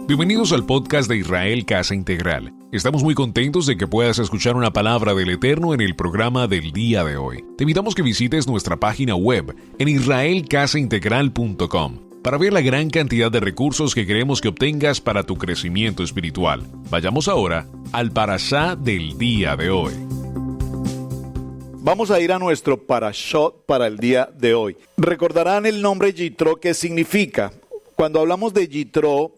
Bienvenidos al podcast de Israel Casa Integral. Estamos muy contentos de que puedas escuchar una palabra del Eterno en el programa del día de hoy. Te invitamos que visites nuestra página web en israelcasaintegral.com para ver la gran cantidad de recursos que queremos que obtengas para tu crecimiento espiritual. Vayamos ahora al parashá del día de hoy. Vamos a ir a nuestro parashot para el día de hoy. Recordarán el nombre Yitro, ¿qué significa? Cuando hablamos de Yitro,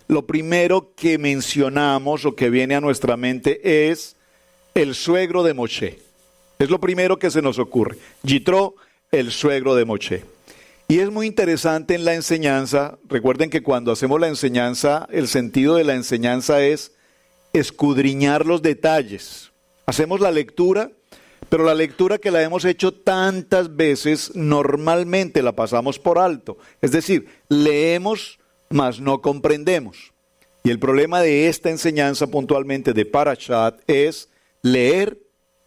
lo primero que mencionamos o que viene a nuestra mente es el suegro de Moshe. Es lo primero que se nos ocurre. Yitro, el suegro de Moshe. Y es muy interesante en la enseñanza. Recuerden que cuando hacemos la enseñanza, el sentido de la enseñanza es escudriñar los detalles. Hacemos la lectura, pero la lectura que la hemos hecho tantas veces, normalmente la pasamos por alto. Es decir, leemos, mas no comprendemos. Y el problema de esta enseñanza puntualmente de Parashat es leer,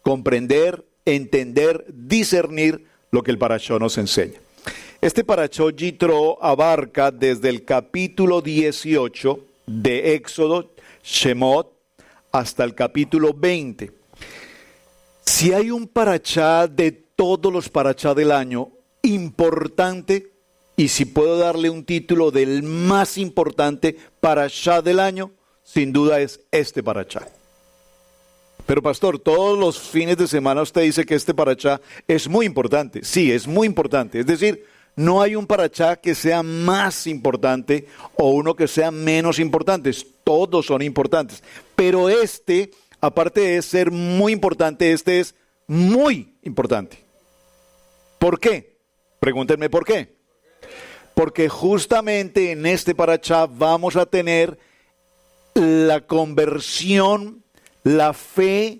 comprender, entender, discernir lo que el Parashot nos enseña. Este Parashot Yitro abarca desde el capítulo 18 de Éxodo, Shemot, hasta el capítulo 20. Si hay un Parashá de todos los Parashá del año importante, y si puedo darle un título del más importante parashá del año, sin duda es este parashá. Pero pastor, todos los fines de semana usted dice que este parashá es muy importante. Sí, es muy importante. Es decir, no hay un parashá que sea más importante o uno que sea menos importante. Todos son importantes. Pero este, aparte de ser muy importante, este es muy importante. ¿Por qué? Pregúntenme por qué. Porque justamente en este parashá vamos a tener la conversión, la fe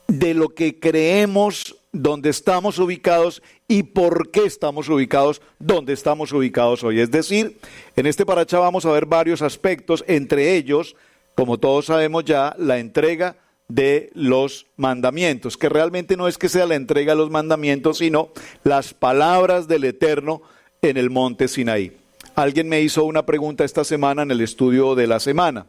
de lo que creemos, donde estamos ubicados y por qué estamos ubicados, donde estamos ubicados hoy. Es decir, en este parashá vamos a ver varios aspectos, entre ellos, como todos sabemos ya, la entrega de los mandamientos, que realmente no es que sea la entrega de los mandamientos, sino las palabras del Eterno en el monte Sinaí. Alguien me hizo una pregunta esta semana en el estudio de la semana.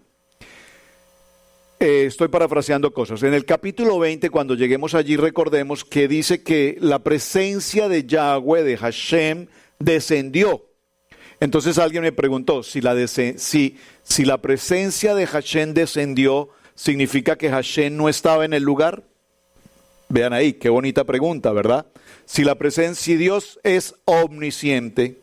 Estoy parafraseando cosas. En el capítulo 20, cuando lleguemos allí, recordemos que dice que la presencia de Yahweh, de Hashem, descendió. Entonces alguien me preguntó, si la presencia de Hashem descendió, ¿significa que Hashem no estaba en el lugar? Vean ahí, qué bonita pregunta, ¿verdad? Si Dios es omnisciente,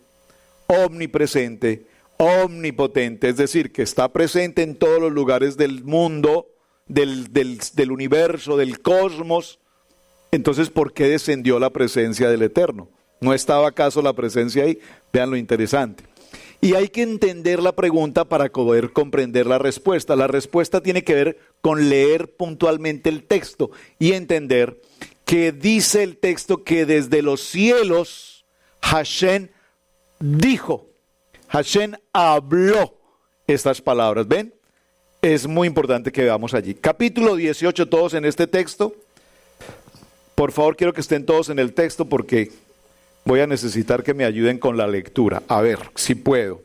omnipresente, omnipotente, es decir, que está presente en todos los lugares del mundo, del universo, del cosmos, entonces ¿por qué descendió la presencia del Eterno? ¿No estaba acaso la presencia ahí? Vean lo interesante. Y hay que entender la pregunta para poder comprender la respuesta. La respuesta tiene que ver con leer puntualmente el texto y entender que dice el texto que desde los cielos Hashem dijo, Hashem habló estas palabras. ¿Ven? Es muy importante que veamos allí. Capítulo 18, todos en este texto. Por favor, quiero que estén todos en el texto porque voy a necesitar que me ayuden con la lectura. A ver, si puedo.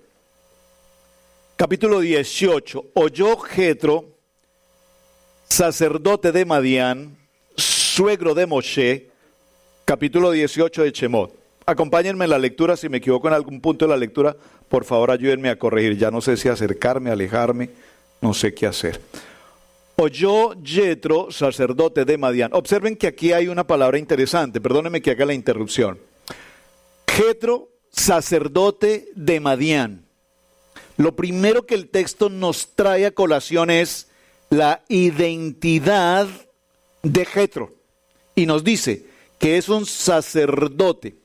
Capítulo 18. Oyó Jetro, sacerdote de Madián, suegro de Moshe, capítulo 18 de Shemot. Acompáñenme en la lectura, si me equivoco en algún punto de la lectura, por favor ayúdenme a corregir. Ya no sé si acercarme, alejarme, no sé qué hacer. Oyó Jetro, sacerdote de Madián. Observen que aquí hay una palabra interesante, perdónenme que haga la interrupción. Jetro, sacerdote de Madián. Lo primero que el texto nos trae a colación es la identidad de Jetro. Y nos dice que es un sacerdote.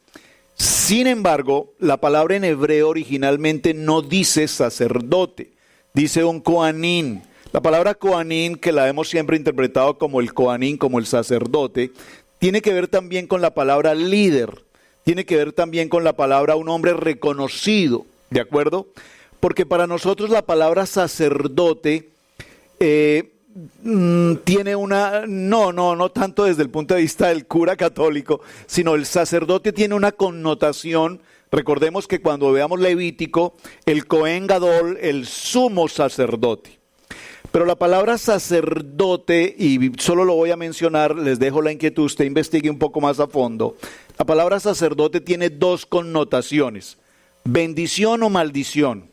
Sin embargo, la palabra en hebreo originalmente no dice sacerdote, dice un coanín. La palabra coanín, que la hemos siempre interpretado como el coanín, como el sacerdote, tiene que ver también con la palabra líder, tiene que ver también con la palabra un hombre reconocido, ¿de acuerdo? Porque para nosotros la palabra sacerdote tiene una, no tanto desde el punto de vista del cura católico, sino el sacerdote tiene una connotación Recordemos que cuando veamos Levítico, el Cohen Gadol, el sumo sacerdote. Pero la palabra sacerdote, y solo lo voy a mencionar, les dejo la inquietud, usted investigue un poco más a fondo. La palabra sacerdote tiene dos connotaciones, bendición o maldición.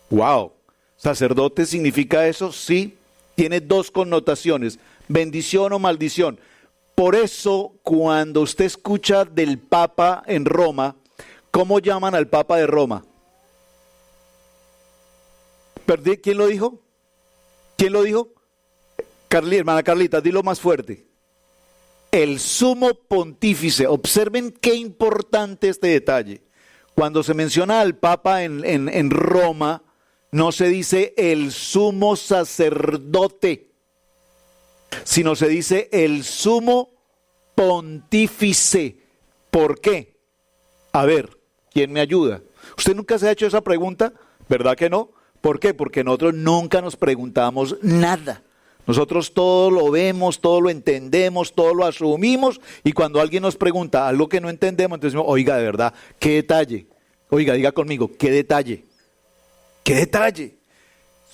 ¡Wow! ¿Sacerdote significa eso? Sí, tiene dos connotaciones, bendición o maldición. Por eso, cuando usted escucha del Papa en Roma, ¿cómo llaman al Papa de Roma? ¿Perdí? ¿Quién lo dijo? ¿Quién lo dijo? Hermana Carlita, dilo más fuerte. El sumo pontífice. Observen qué importante este detalle. Cuando se menciona al Papa en Roma, no se dice el sumo sacerdote, sino se dice el sumo pontífice. ¿Por qué? A ver, ¿quién me ayuda? ¿Usted nunca se ha hecho esa pregunta? ¿Verdad que no? ¿Por qué? Porque nosotros nunca nos preguntamos nada. Nosotros todo lo vemos, todo lo entendemos, todo lo asumimos, y cuando alguien nos pregunta algo que no entendemos, entonces decimos, oiga, de verdad, ¿qué detalle? Oiga, diga conmigo, ¿qué detalle? ¿Qué detalle?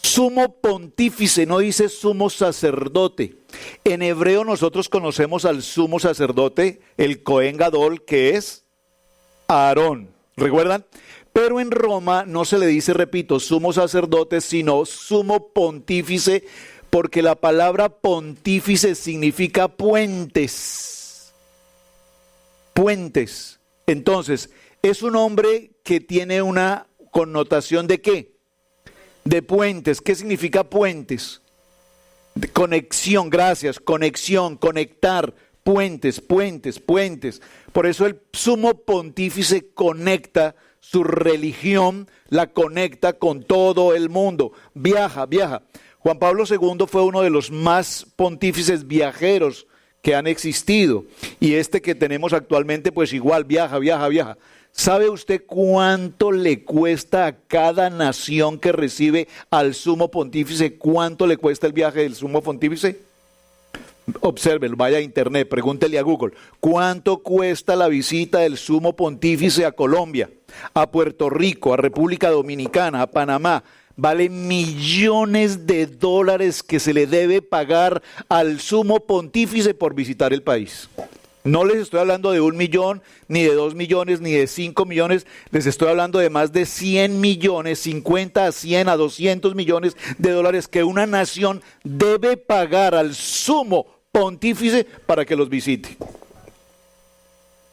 Sumo pontífice, no dice sumo sacerdote. En hebreo nosotros conocemos al sumo sacerdote, el Cohen Gadol, que es Aarón. ¿Recuerdan? Pero en Roma no se le dice, repito, sumo sacerdote, sino sumo pontífice, porque la palabra pontífice significa puentes. Puentes. Entonces, es un hombre que tiene una connotación ¿de qué? De puentes. ¿Qué significa puentes? De conexión, gracias, conexión, conectar, puentes, puentes, puentes. Por eso el sumo pontífice conecta su religión, la conecta con todo el mundo. Viaja, viaja. Juan Pablo II fue uno de los más pontífices viajeros que han existido. Y este que tenemos actualmente, pues igual, viaja, viaja, viaja. ¿Sabe usted cuánto le cuesta a cada nación que recibe al sumo pontífice? ¿Cuánto le cuesta el viaje del sumo pontífice? Obsérvelo, vaya a internet, pregúntele a Google. ¿Cuánto cuesta la visita del sumo pontífice a Colombia, a Puerto Rico, a República Dominicana, a Panamá? Vale millones de dólares que se le debe pagar al sumo pontífice por visitar el país. No les estoy hablando de 1 millón, ni de 2 millones, ni de 5 millones. Les estoy hablando de más de 100 millones, 50 a 100 a 200 millones de dólares que una nación debe pagar al sumo pontífice para que los visite.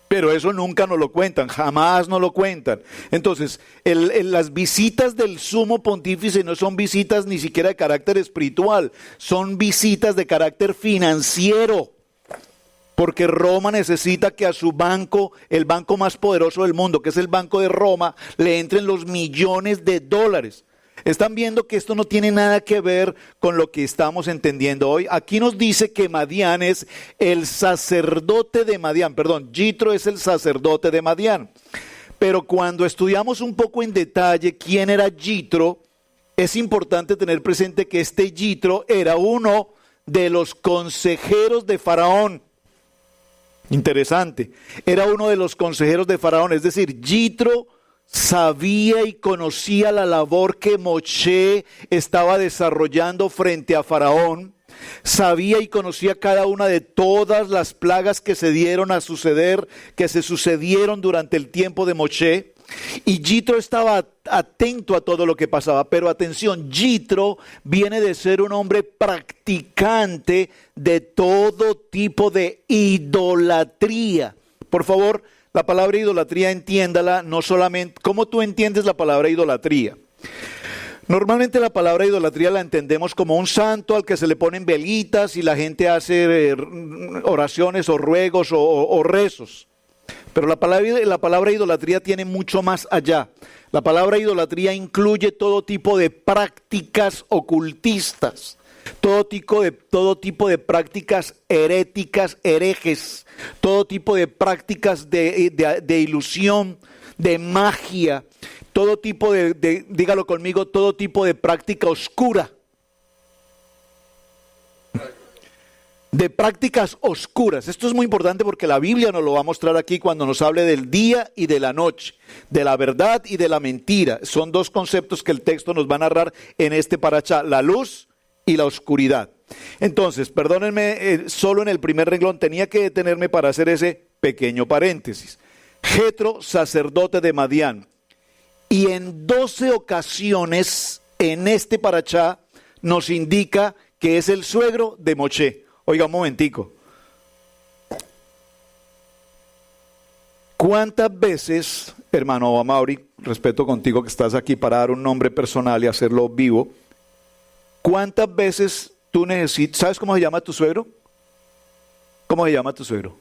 Pero eso nunca nos lo cuentan, jamás nos lo cuentan. Entonces, las visitas del sumo pontífice no son visitas ni siquiera de carácter espiritual, son visitas de carácter financiero. Porque Roma necesita que a su banco, el banco más poderoso del mundo, que es el Banco de Roma, le entren los millones de dólares. Están viendo que esto no tiene nada que ver con lo que estamos entendiendo hoy. Aquí nos dice que Madián es el sacerdote de Madián. Perdón, Yitro es el sacerdote de Madián. Pero cuando estudiamos un poco en detalle quién era Yitro, es importante tener presente que este Yitro era uno de los consejeros de Faraón. Interesante. Era uno de los consejeros de Faraón. Es decir, Yitro sabía y conocía la labor que Moshe estaba desarrollando frente a Faraón. Sabía y conocía cada una de todas las plagas que se dieron a suceder, que se sucedieron durante el tiempo de Moshe. Y Yitro estaba atento a todo lo que pasaba. Pero atención, Yitro viene de ser un hombre practicante de todo tipo de idolatría. Por favor, la palabra idolatría entiéndala no solamente. ¿Cómo tú entiendes la palabra idolatría? Normalmente la palabra idolatría la entendemos como un santo al que se le ponen velitas y la gente hace oraciones o ruegos o rezos. Pero la palabra idolatría tiene mucho más allá. La palabra idolatría incluye todo tipo de prácticas ocultistas, todo tipo de prácticas heréticas, herejes, todo tipo de prácticas de ilusión, de magia, todo tipo dígalo conmigo, todo tipo de práctica oscura. de prácticas oscuras. Esto es muy importante porque la Biblia nos lo va a mostrar aquí cuando nos hable del día y de la noche, de la verdad y de la mentira. Son dos conceptos que el texto nos va a narrar en este parashá, la luz y la oscuridad. Entonces, perdónenme, solo en el primer renglón tenía que detenerme para hacer ese pequeño paréntesis. Jetro, sacerdote de Madián, y en 12 ocasiones en este parashá nos indica que es el suegro de Moshe. Oiga, un momentico. ¿Cuántas veces, hermano Amaury, respeto contigo que estás aquí para dar un nombre personal y hacerlo vivo, cuántas veces tú necesitas, ¿sabes cómo se llama tu suegro? ¿Cómo se llama tu suegro?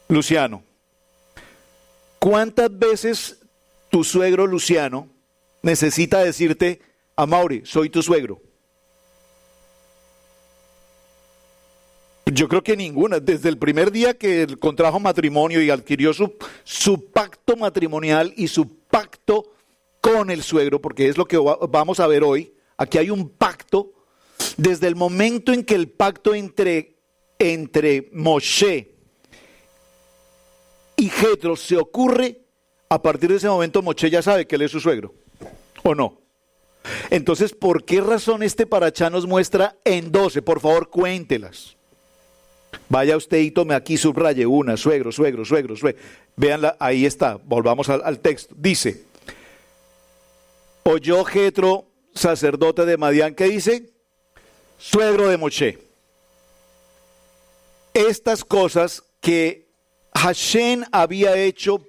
Luciano. ¿Cuántas veces tu suegro Luciano necesita decirte, Amaury, soy tu suegro? Yo creo que ninguna. Desde el primer día que contrajo matrimonio y adquirió su pacto matrimonial y su pacto con el suegro, porque es lo que vamos a ver hoy. Aquí hay un pacto. Desde el momento en que el pacto entre Moshe y Jetro se ocurre, a partir de ese momento Moshe ya sabe que él es su suegro, ¿o no? Entonces, ¿por qué razón este parashá nos muestra en 12? Por favor, cuéntelas. Vaya usted y tome aquí, subraye una, suegro. Véanla, ahí está, volvamos al texto. Dice, oyó Jetro, sacerdote de Madián, ¿qué dice? Suegro de Moshe. Estas cosas que Hashem había hecho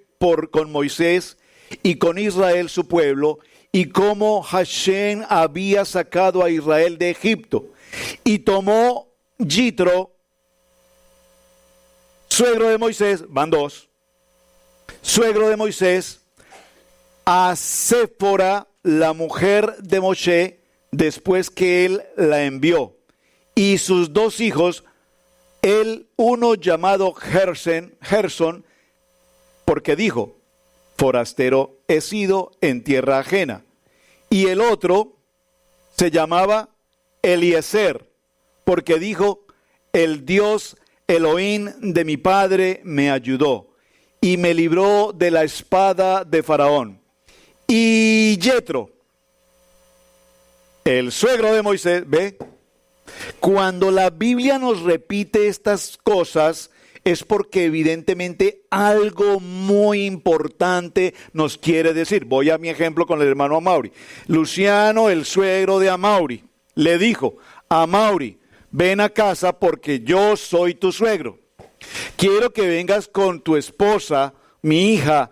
con Moisés y con Israel su pueblo, y cómo Hashem había sacado a Israel de Egipto, y tomó Yitro, suegro de Moisés, van dos, suegro de Moisés, a Séfora, la mujer de Moshe, después que él la envió, y sus dos hijos, el uno llamado Gerson, porque dijo, forastero he sido en tierra ajena, y el otro se llamaba Eliezer, porque dijo, el Dios Elohim de mi padre me ayudó y me libró de la espada de Faraón. Y Jetro, el suegro de Moisés, ¿ve? Cuando la Biblia nos repite estas cosas es porque evidentemente algo muy importante nos quiere decir. Voy a mi ejemplo con el hermano Amaury. Luciano, el suegro de Amaury, le dijo, Amaury, ven a casa porque yo soy tu suegro. Quiero que vengas con tu esposa, mi hija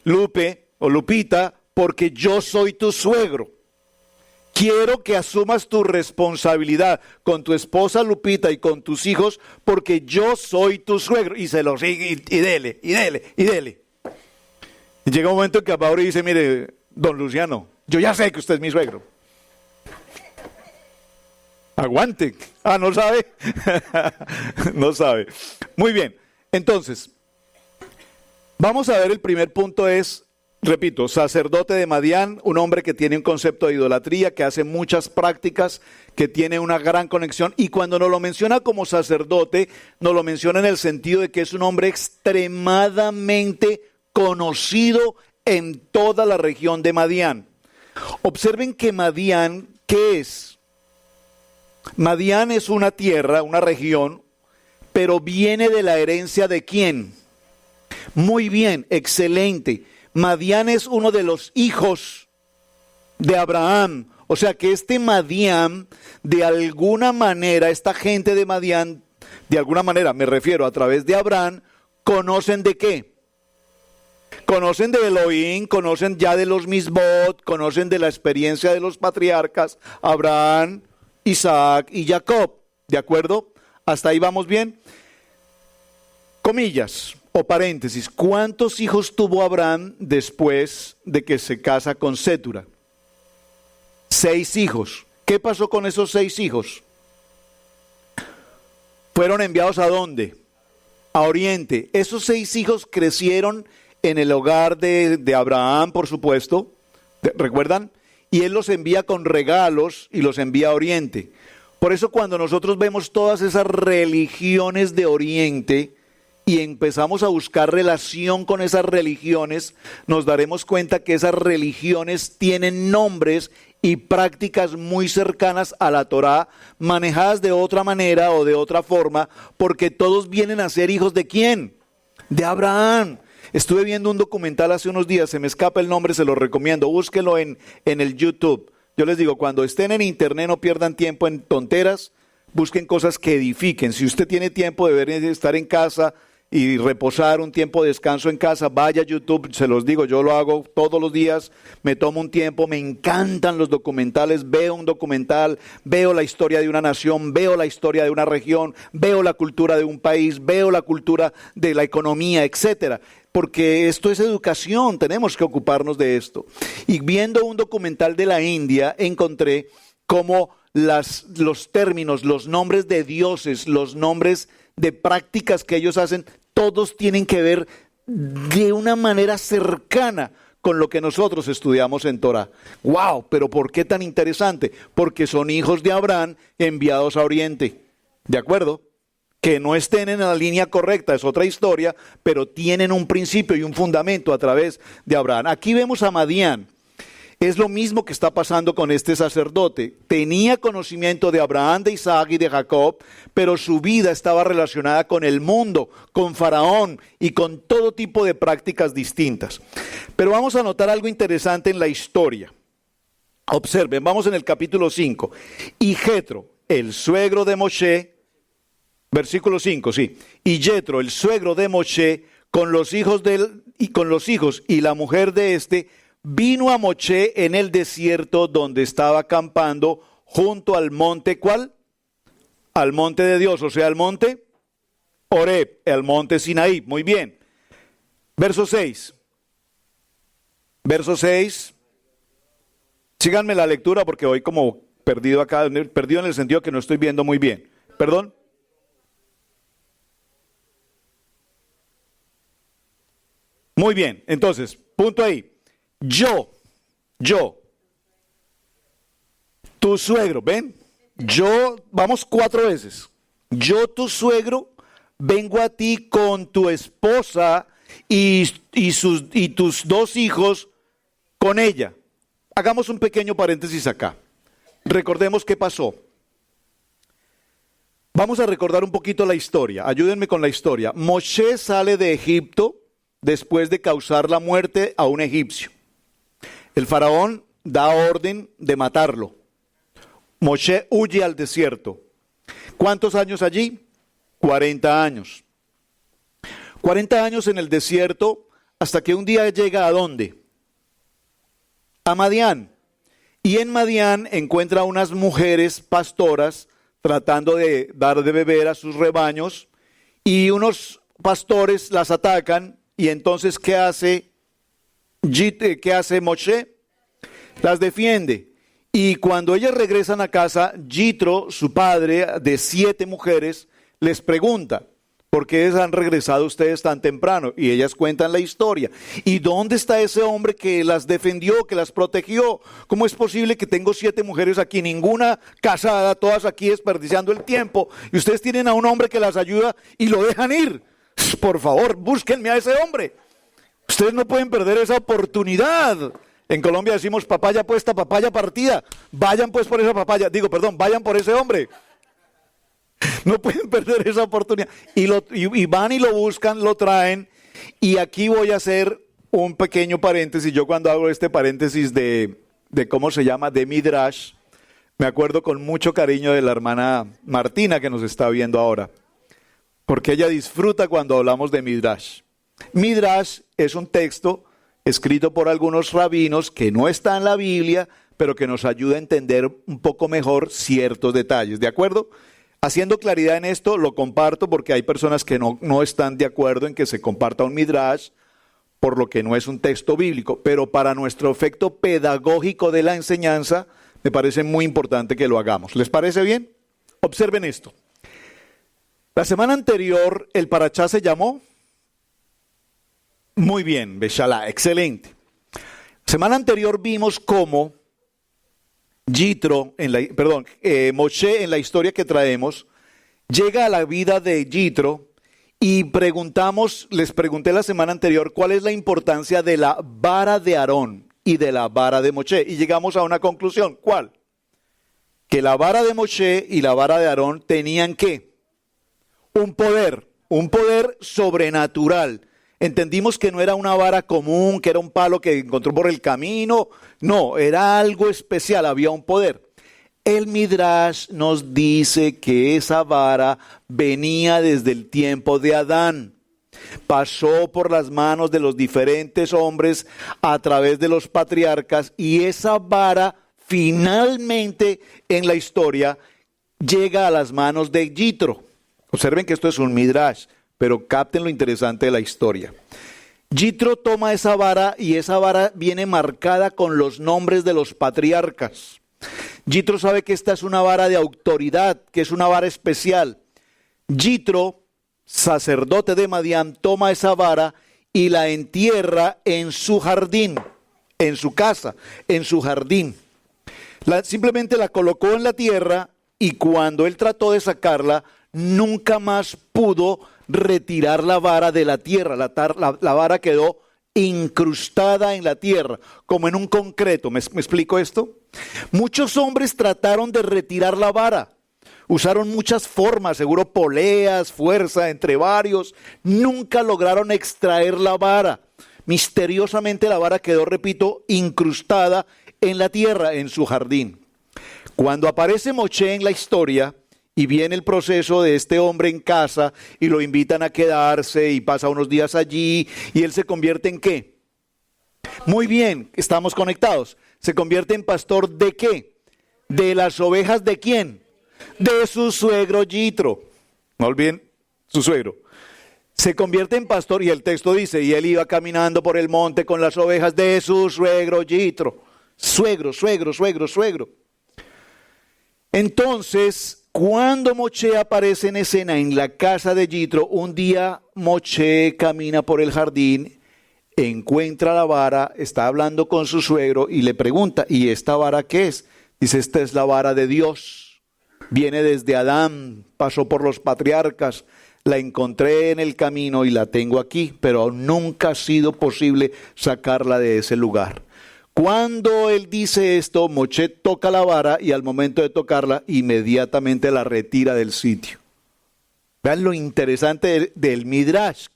Lupe o Lupita, porque yo soy tu suegro. Quiero que asumas tu responsabilidad con tu esposa Lupita y con tus hijos, porque yo soy tu suegro. Y se lo sigue y dele. Y llega un momento en que Amaury dice, mire, don Luciano, yo ya sé que usted es mi suegro. Aguante. Ah, ¿no sabe? No sabe. Muy bien. Entonces, vamos a ver, el primer punto es, repito, sacerdote de Madián, un hombre que tiene un concepto de idolatría, que hace muchas prácticas, que tiene una gran conexión, y cuando nos lo menciona como sacerdote, nos lo menciona en el sentido de que es un hombre extremadamente conocido en toda la región de Madián. Observen que Madián, ¿qué es? Madián es una tierra, una región, pero viene de la herencia ¿de quién? Muy bien, excelente. Madián es uno de los hijos de Abraham. O sea que este Madián, de alguna manera, esta gente de Madián, de alguna manera, me refiero a través de Abraham, ¿conocen de qué? Conocen de Elohim, conocen ya de los Misbot, conocen de la experiencia de los patriarcas, Abraham, Isaac y Jacob, ¿de acuerdo? ¿Hasta ahí vamos bien? Comillas o paréntesis, ¿cuántos hijos tuvo Abraham después de que se casa con Sétura? 6 hijos. ¿Qué pasó con esos 6 hijos? ¿Fueron enviados a dónde? A Oriente. Esos 6 hijos crecieron en el hogar de Abraham, por supuesto, ¿recuerdan? Y él los envía con regalos y los envía a Oriente. Por eso cuando nosotros vemos todas esas religiones de Oriente y empezamos a buscar relación con esas religiones, nos daremos cuenta que esas religiones tienen nombres y prácticas muy cercanas a la Torá, manejadas de otra manera o de otra forma, porque todos vienen a ser hijos ¿de quién? De Abraham. Estuve viendo un documental hace unos días, se me escapa el nombre, se lo recomiendo, búsquenlo en el YouTube. Yo les digo, cuando estén en internet no pierdan tiempo en tonteras, busquen cosas que edifiquen. Si usted tiene tiempo de estar en casa y reposar, un tiempo de descanso en casa, vaya a YouTube, se los digo, yo lo hago todos los días, me tomo un tiempo, me encantan los documentales, veo un documental, veo la historia de una nación, veo la historia de una región, veo la cultura de un país, veo la cultura de la economía, etcétera. Porque esto es educación, tenemos que ocuparnos de esto. Y viendo un documental de la India, encontré cómo los términos, los nombres de dioses, los nombres de prácticas que ellos hacen, todos tienen que ver de una manera cercana con lo que nosotros estudiamos en Torah. ¡Wow! ¿Pero por qué tan interesante? Porque son hijos de Abraham enviados a Oriente. ¿De acuerdo? Que no estén en la línea correcta es otra historia, pero tienen un principio y un fundamento a través de Abraham. Aquí vemos a Madián. Es lo mismo que está pasando con este sacerdote. Tenía conocimiento de Abraham, de Isaac y de Jacob, pero su vida estaba relacionada con el mundo, con Faraón y con todo tipo de prácticas distintas. Pero vamos a notar algo interesante en la historia. Observen, vamos en el capítulo 5. Y Jetro, el suegro de Moshe, versículo 5, sí. Y Jetro, el suegro de Moshe, con los hijos y la mujer de este, vino a Moshe en el desierto donde estaba acampando junto al monte, ¿cuál? Al monte de Dios, o sea, al monte Horeb, al monte Sinaí. Muy bien. Verso 6. Verso 6. Síganme la lectura porque voy como perdido acá, perdido en el sentido que no estoy viendo muy bien. ¿Perdón? Muy bien, entonces, punto ahí. Yo, tu suegro, ¿ven? Vamos 4 veces. Yo, tu suegro, vengo a ti con tu esposa y tus 2 hijos con ella. Hagamos un pequeño paréntesis acá. Recordemos qué pasó. Vamos a recordar un poquito la historia. Ayúdenme con la historia. Moshe sale de Egipto después de causar la muerte a un egipcio. El faraón da orden de matarlo. Moshe huye al desierto. ¿Cuántos años allí? 40 años. 40 años en el desierto hasta que un día llega ¿a dónde? A Madián. Y en Madián encuentra unas mujeres pastoras tratando de dar de beber a sus rebaños y unos pastores las atacan y entonces ¿qué hace Moshe? Las defiende. Y cuando ellas regresan a casa, Yitro, su padre de 7 mujeres, les pregunta, ¿por qué han regresado ustedes tan temprano? Y ellas cuentan la historia. ¿Y dónde está ese hombre que las defendió, que las protegió? ¿Cómo es posible que tengo 7 mujeres aquí, ninguna casada, todas aquí desperdiciando el tiempo? Y ustedes tienen a un hombre que las ayuda y lo dejan ir. Por favor, búsquenme a ese hombre. Ustedes no pueden perder esa oportunidad. En Colombia decimos papaya puesta, papaya partida. Vayan pues por esa papaya. Vayan por ese hombre. No pueden perder esa oportunidad. Y van y lo buscan, lo traen. Y aquí voy a hacer un pequeño paréntesis. Yo cuando hago este paréntesis de ¿cómo se llama? De Midrash, me acuerdo con mucho cariño de la hermana Martina que nos está viendo ahora. Porque ella disfruta cuando hablamos de Midrash. Midrash es un texto escrito por algunos rabinos que no está en la Biblia, pero que nos ayuda a entender un poco mejor ciertos detalles, ¿de acuerdo? Haciendo claridad en esto, lo comparto porque hay personas que no están de acuerdo en que se comparta un Midrash, por lo que no es un texto bíblico, pero para nuestro efecto pedagógico de la enseñanza, me parece muy importante que lo hagamos. ¿Les parece bien? Observen esto. La semana anterior, el parashá se llamó... Muy bien, Beshalá, excelente. Semana anterior vimos cómo Moshe en la historia que traemos, llega a la vida de Yitro y les pregunté la semana anterior cuál es la importancia de la vara de Aarón y de la vara de Moshe. Y llegamos a una conclusión. ¿Cuál? Que la vara de Moshe y la vara de Aarón tenían ¿qué? Un poder sobrenatural. Entendimos que no era una vara común, que era un palo que encontró por el camino. No, era algo especial, había un poder. El Midrash nos dice que esa vara venía desde el tiempo de Adán. Pasó por las manos de los diferentes hombres a través de los patriarcas y esa vara finalmente en la historia llega a las manos de Yitro. Observen que esto es un Midrash, pero capten lo interesante de la historia. Yitro toma esa vara y esa vara viene marcada con los nombres de los patriarcas. Yitro sabe que esta es una vara de autoridad, que es una vara especial. Yitro, sacerdote de Madián, toma esa vara y la entierra en su jardín, en su casa, en su jardín. Simplemente la colocó en la tierra y cuando él trató de sacarla, nunca más pudo retirar la vara de la tierra. La vara quedó incrustada en la tierra, como en un concreto. ¿Me explico esto? Muchos hombres trataron de retirar la vara. Usaron muchas formas, seguro poleas, fuerza, entre varios. Nunca lograron extraer la vara. Misteriosamente la vara quedó, repito, incrustada en la tierra, en su jardín. Cuando aparece Moshe en la historia y viene el proceso de este hombre en casa y lo invitan a quedarse y pasa unos días allí y él se convierte ¿en qué? Muy bien, estamos conectados. Se convierte en pastor ¿de qué? De las ovejas ¿de quién? De su suegro Yitro. No olviden su suegro. Se convierte en pastor y el texto dice, y él iba caminando por el monte con las ovejas de su suegro Yitro. Suegro. Entonces, cuando Moshe aparece en escena en la casa de Yitro, un día Moshe camina por el jardín, encuentra la vara, está hablando con su suegro y le pregunta, ¿y esta vara qué es? Dice, esta es la vara de Dios. Viene desde Adán, pasó por los patriarcas, la encontré en el camino y la tengo aquí, pero nunca ha sido posible sacarla de ese lugar. Cuando él dice esto, Moshe toca la vara y al momento de tocarla, inmediatamente la retira del sitio. Vean lo interesante del Midrash.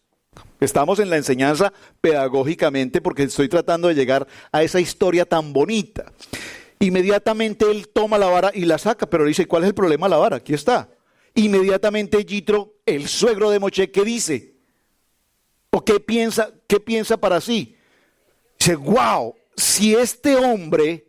Estamos en la enseñanza pedagógicamente porque estoy tratando de llegar a esa historia tan bonita. Inmediatamente él toma la vara y la saca, pero le dice, ¿cuál es el problema de la vara? Aquí está. Inmediatamente Yitro, el suegro de Moshe, ¿qué dice? ¿O qué piensa para sí? Dice, wow, si este hombre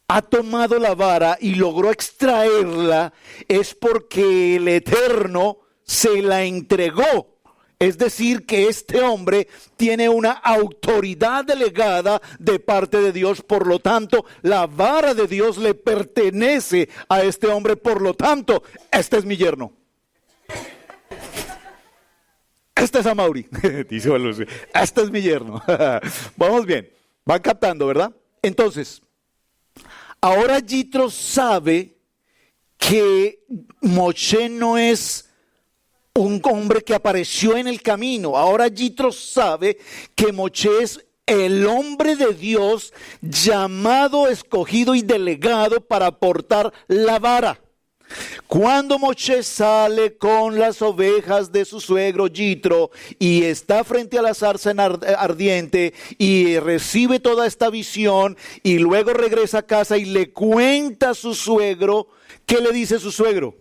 ha tomado la vara y logró extraerla, es porque el Eterno se la entregó. Es decir, que este hombre tiene una autoridad delegada de parte de Dios, por lo tanto, la vara de Dios le pertenece a este hombre, por lo tanto, este es mi yerno. Este es Amaury, dice Lucy. Este es mi yerno. Vamos bien, van captando, ¿verdad? Entonces, ahora Yitro sabe que Moshe no es un hombre que apareció en el camino. Ahora Yitro sabe que Moshe es el hombre de Dios llamado, escogido y delegado para portar la vara. Cuando Moshe sale con las ovejas de su suegro Yitro y está frente a la zarza ardiente y recibe toda esta visión y luego regresa a casa y le cuenta a su suegro, ¿qué le dice su suegro?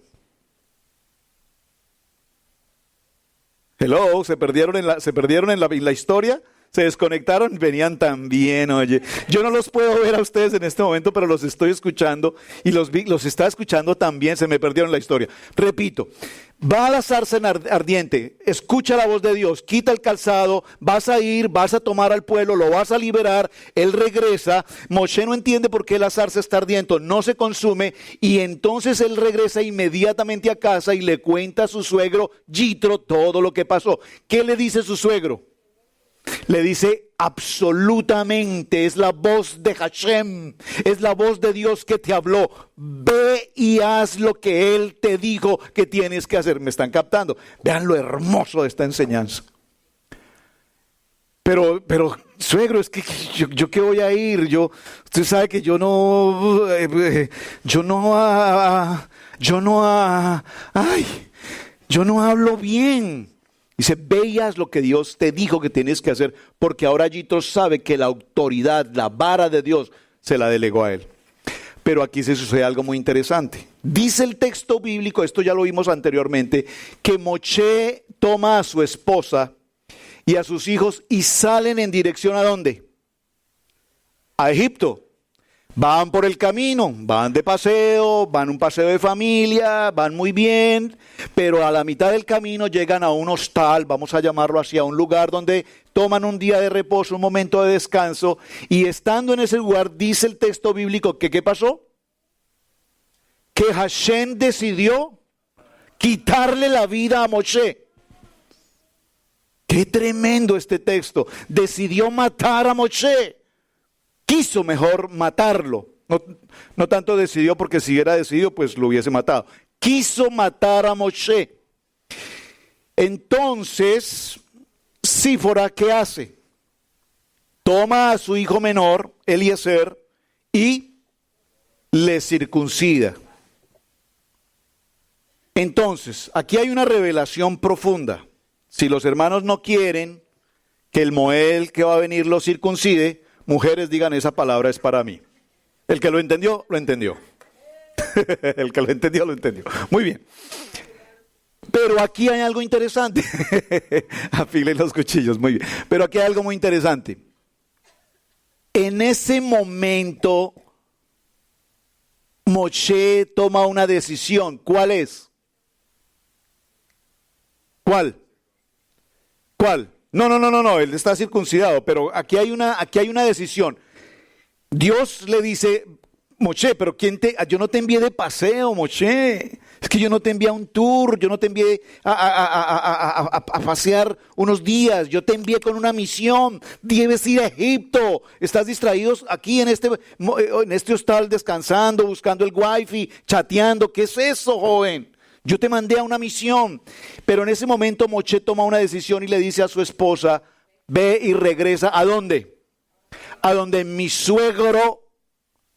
Hello, ¿se perdieron en la historia? ¿Se desconectaron? Venían tan bien, oye. Yo no los puedo ver a ustedes en este momento, pero los estoy escuchando y los está escuchando también. Se me perdieron la historia. Repito, va a la zarza ardiente, escucha la voz de Dios, quita el calzado, vas a tomar al pueblo, lo vas a liberar, él regresa. Moshe no entiende por qué la zarza está ardiente, no se consume y entonces él regresa inmediatamente a casa y le cuenta a su suegro Yitro todo lo que pasó. ¿Qué le dice su suegro? Le dice absolutamente, es la voz de Hashem, es la voz de Dios que te habló. Ve y haz lo que Él te dijo que tienes que hacer. ¿Me están captando? Vean lo hermoso de esta enseñanza. Pero suegro, es que yo qué voy a ir, usted sabe que yo no hablo bien. Dice, veas lo que Dios te dijo que tienes que hacer, porque ahora Yitro sabe que la autoridad, la vara de Dios, se la delegó a él. Pero aquí se sucede algo muy interesante. Dice el texto bíblico, esto ya lo vimos anteriormente, que Moshe toma a su esposa y a sus hijos y salen en dirección ¿a dónde? A Egipto. Van por el camino, van de paseo, van un paseo de familia, van muy bien, pero a la mitad del camino llegan a un hostal, vamos a llamarlo así, a un lugar donde toman un día de reposo, un momento de descanso, y estando en ese lugar dice el texto bíblico que ¿qué pasó? Que Hashem decidió quitarle la vida a Moshe. Qué tremendo este texto. Decidió matar a Moshe. Quiso mejor matarlo. No tanto decidió, porque si hubiera decidido, pues lo hubiese matado. Quiso matar a Moshe. Entonces, Sífora, ¿qué hace? Toma a su hijo menor, Eliezer, y le circuncida. Entonces, aquí hay una revelación profunda. Si los hermanos no quieren que el Moel que va a venir los circuncide, mujeres, digan, esa palabra es para mí. El que lo entendió, lo entendió. El que lo entendió, lo entendió. Muy bien. Pero aquí hay algo interesante. Afilen los cuchillos, muy bien. Pero aquí hay algo muy interesante. En ese momento, Moshe toma una decisión. ¿Cuál es? ¿Cuál? No, él está circuncidado, pero aquí hay una decisión. Dios le dice, Moshe, pero yo no te envié de paseo, Moshe. Es que yo no te envié a un tour, yo no te envié a pasear unos días, yo te envié con una misión. Debes ir a Egipto. Estás distraídos aquí en este hostal descansando, buscando el wifi, chateando. ¿Qué es eso, joven? Yo te mandé a una misión. Pero en ese momento Moshe toma una decisión y le dice a su esposa, ve y regresa. ¿A dónde? A donde mi suegro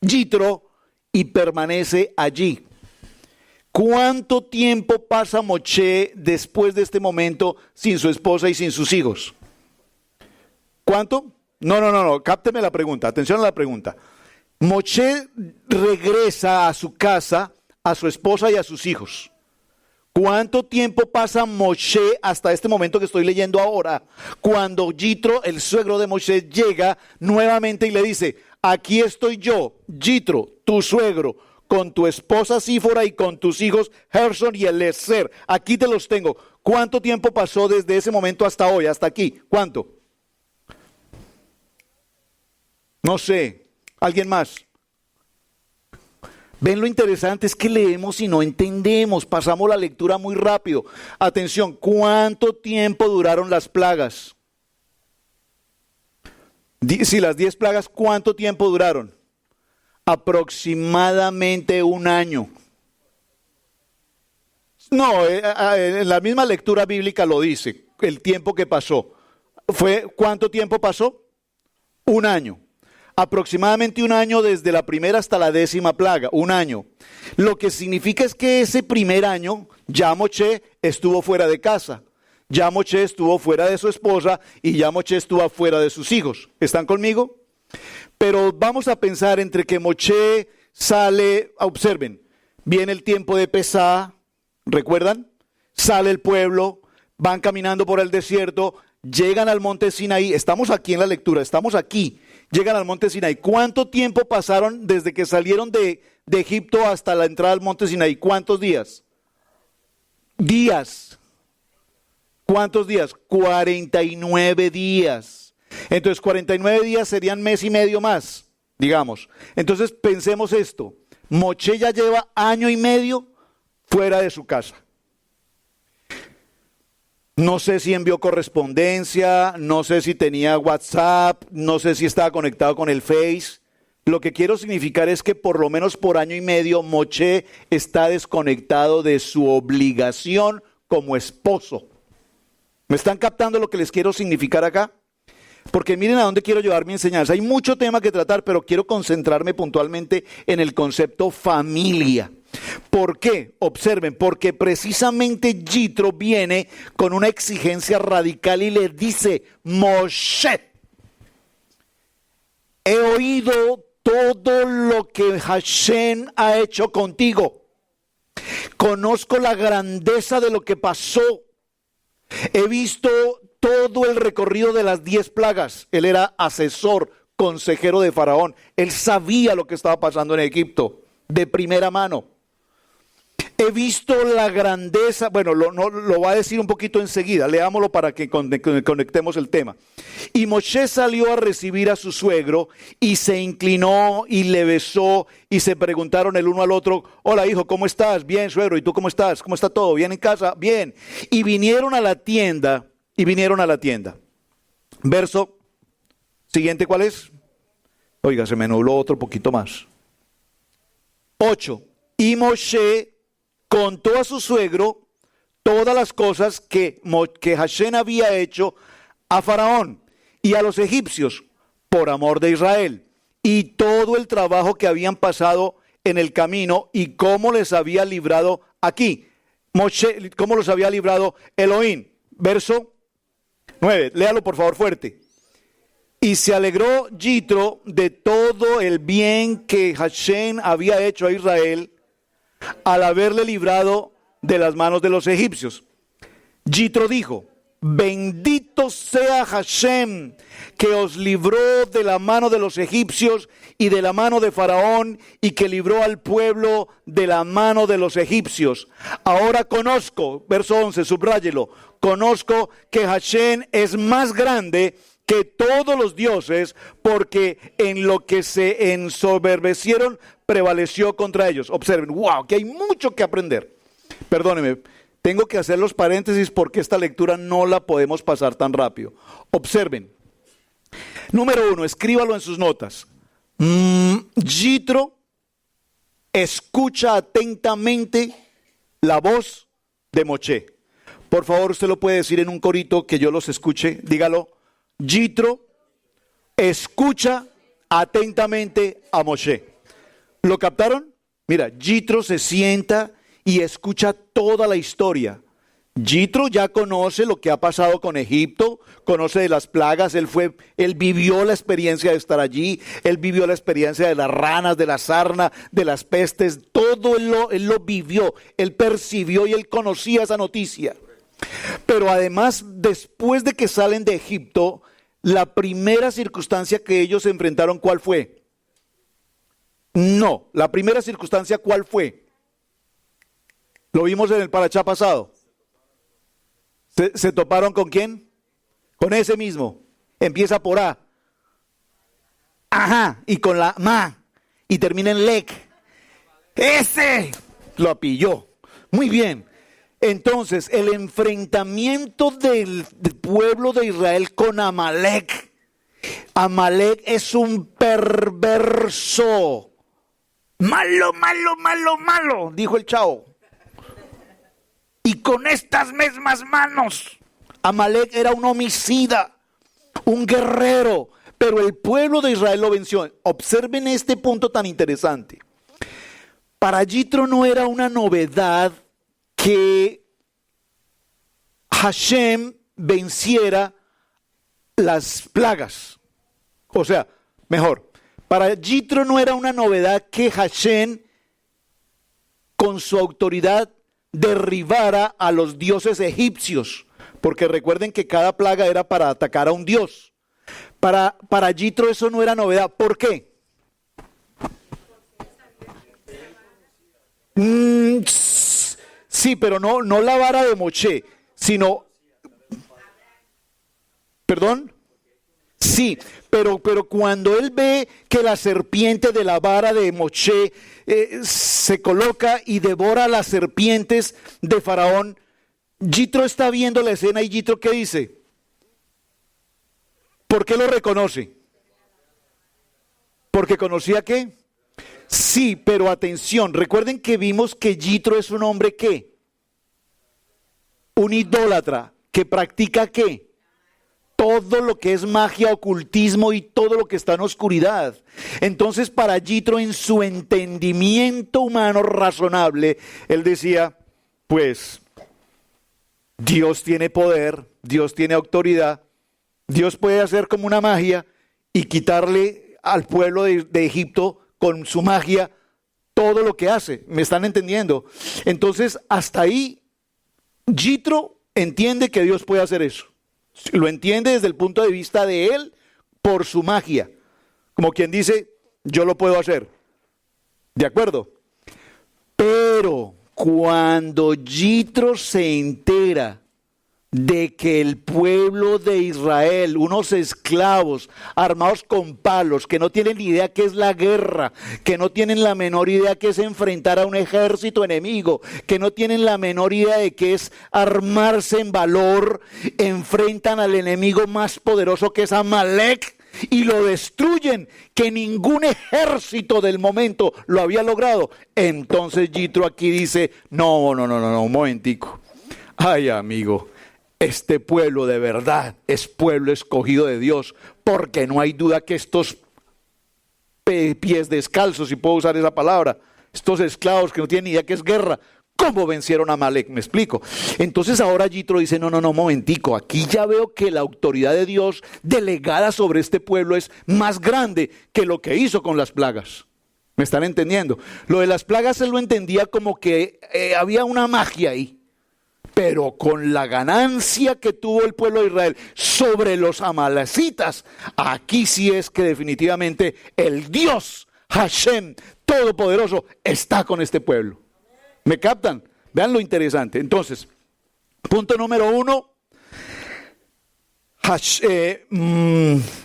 Yitro, y permanece allí. ¿Cuánto tiempo pasa Moshe después de este momento sin su esposa y sin sus hijos? ¿Cuánto? No, cápteme la pregunta, atención a la pregunta. Moshe regresa a su casa, a su esposa y a sus hijos. ¿Cuánto tiempo pasa Moshe hasta este momento que estoy leyendo ahora? Cuando Yitro, el suegro de Moshe, llega nuevamente y le dice, aquí estoy yo, Yitro, tu suegro, con tu esposa Sífora y con tus hijos Gerson y Eliezer. Aquí te los tengo. ¿Cuánto tiempo pasó desde ese momento hasta hoy, hasta aquí? ¿Cuánto? No sé. ¿Alguien más? Ven, lo interesante es que leemos y no entendemos, pasamos la lectura muy rápido. Atención, ¿cuánto tiempo duraron las plagas? Si las 10 plagas, ¿cuánto tiempo duraron? Aproximadamente un año. No, en la misma lectura bíblica lo dice, el tiempo que pasó. ¿Cuánto tiempo pasó? Un año. Aproximadamente un año desde la primera hasta la 10ª plaga, un año. Lo que significa es que ese primer año ya Moshe estuvo fuera de casa, ya Moshe estuvo fuera de su esposa y ya Moshe estuvo fuera de sus hijos. ¿Están conmigo? Pero vamos a pensar entre que Moshe sale, observen, viene el tiempo de Pesá, ¿recuerdan? Sale el pueblo, van caminando por el desierto, llegan al monte Sinaí, estamos aquí en la lectura, estamos aquí. Llegan al monte Sinaí. ¿Cuánto tiempo pasaron desde que salieron de Egipto hasta la entrada al monte Sinaí? ¿Cuántos días? Días. ¿Cuántos días? 49 días. Entonces 49 días serían mes y medio más, digamos. Entonces pensemos esto. Moshe ya lleva año y medio fuera de su casa. No sé si envió correspondencia, no sé si tenía WhatsApp, no sé si estaba conectado con el Face. Lo que quiero significar es que por lo menos por año y medio Moshe está desconectado de su obligación como esposo. ¿Me están captando lo que les quiero significar acá? Porque miren a dónde quiero llevar mi enseñanza. Hay mucho tema que tratar, pero quiero concentrarme puntualmente en el concepto familia. ¿Por qué? Observen, porque precisamente Yitro viene con una exigencia radical y le dice: Moshe, he oído todo lo que Hashem ha hecho contigo. Conozco la grandeza de lo que pasó. He visto todo el recorrido de las 10 plagas. Él era asesor, consejero de Faraón. Él sabía lo que estaba pasando en Egipto de primera mano. He visto la grandeza, bueno, lo va a decir un poquito enseguida, leámoslo para que conectemos el tema. Y Moshe salió a recibir a su suegro y se inclinó y le besó y se preguntaron el uno al otro: hola hijo, ¿cómo estás? Bien, suegro, ¿y tú cómo estás? ¿Cómo está todo? ¿Bien en casa? Bien. Y vinieron a la tienda, Verso siguiente, ¿cuál es? Oiga, se me nubló otro poquito más. 8. Y Moshe contó a su suegro todas las cosas que Hashem había hecho a Faraón y a los egipcios por amor de Israel, y todo el trabajo que habían pasado en el camino y cómo les había librado aquí. Moshe, cómo los había librado Elohim. Verso 9, léalo por favor fuerte. Y se alegró Yitro de todo el bien que Hashem había hecho a Israel al haberle librado de las manos de los egipcios. Yitro dijo: bendito sea Hashem, que os libró de la mano de los egipcios y de la mano de Faraón, y que libró al pueblo de la mano de los egipcios. Ahora conozco, verso 11, subráyelo, conozco que Hashem es más grande que todos los dioses, porque en lo que se ensoberbecieron prevaleció contra ellos. Observen, wow, que hay mucho que aprender. Perdónenme, tengo que hacer los paréntesis porque esta lectura no la podemos pasar tan rápido. Observen. Número 1, escríbalo en sus notas. Yitro escucha atentamente la voz de Moshe. Por favor, usted lo puede decir en un corito que yo los escuche. Dígalo. Yitro escucha atentamente a Moshe. ¿Lo captaron? Mira, Yitro se sienta y escucha toda la historia. Yitro ya conoce lo que ha pasado con Egipto, conoce de las plagas, él vivió la experiencia de estar allí, él vivió la experiencia de las ranas, de la sarna, de las pestes, todo él lo vivió, él percibió y él conocía esa noticia. Pero además, después de que salen de Egipto, la primera circunstancia que ellos enfrentaron, ¿cuál fue? No, la primera circunstancia, ¿cuál fue? Lo vimos en el parachá pasado. ¿Se toparon con quién? Con ese mismo. Empieza por A. Ajá. Y con la Ma. Y termina en Lec. Ese lo pilló. Muy bien. Entonces, el enfrentamiento del pueblo de Israel con Amalek. Amalek es un perverso. Malo, malo, malo, malo, dijo el chavo. Y con estas mismas manos, Amalek era un homicida, un guerrero, pero el pueblo de Israel lo venció. Observen este punto tan interesante. Para Yitro no era una novedad que Hashem venciera las plagas. O sea, mejor, para Yitro no era una novedad que Hashem con su autoridad derribara a los dioses egipcios, porque recuerden que cada plaga era para atacar a un dios. Para Yitro eso no era novedad. ¿Por qué? Sí, pero no la vara de Moshe, sino... ¿Perdón? Sí, pero cuando él ve que la serpiente de la vara de Moshe se coloca y devora las serpientes de Faraón, Yitro está viendo la escena y Yitro, ¿qué dice? ¿Por qué lo reconoce? ¿Porque conocía qué? Sí, pero atención, recuerden que vimos que Yitro es un hombre ¿qué? Un idólatra, que practica ¿qué? Todo lo que es magia, ocultismo y todo lo que está en oscuridad. Entonces para Yitro, en su entendimiento humano razonable, él decía, pues Dios tiene poder, Dios tiene autoridad, Dios puede hacer como una magia y quitarle al pueblo de Egipto con su magia todo lo que hace. ¿Me están entendiendo? Entonces hasta ahí Yitro entiende que Dios puede hacer eso. Lo entiende desde el punto de vista de él por su magia. Como quien dice, yo lo puedo hacer. ¿De acuerdo? Pero cuando Yitro se entera de que el pueblo de Israel, unos esclavos armados con palos, que no tienen ni idea qué es la guerra, que no tienen la menor idea qué es enfrentar a un ejército enemigo, que no tienen la menor idea de qué es armarse en valor, enfrentan al enemigo más poderoso que es Amalek y lo destruyen, que ningún ejército del momento lo había logrado. Entonces Yitro aquí dice, no, un momentico. Ay, amigo, este pueblo de verdad es pueblo escogido de Dios, porque no hay duda que estos pies descalzos, si puedo usar esa palabra, estos esclavos que no tienen ni idea que es guerra, ¿cómo vencieron a Amalek? Me explico. Entonces ahora Yitro dice, no, momentico, aquí ya veo que la autoridad de Dios delegada sobre este pueblo es más grande que lo que hizo con las plagas. ¿Me están entendiendo? Lo de las plagas él lo entendía como que había una magia ahí. Pero con la ganancia que tuvo el pueblo de Israel sobre los amalecitas, aquí sí es que definitivamente el Dios Hashem Todopoderoso está con este pueblo. ¿Me captan? Vean lo interesante. Entonces, punto número 1.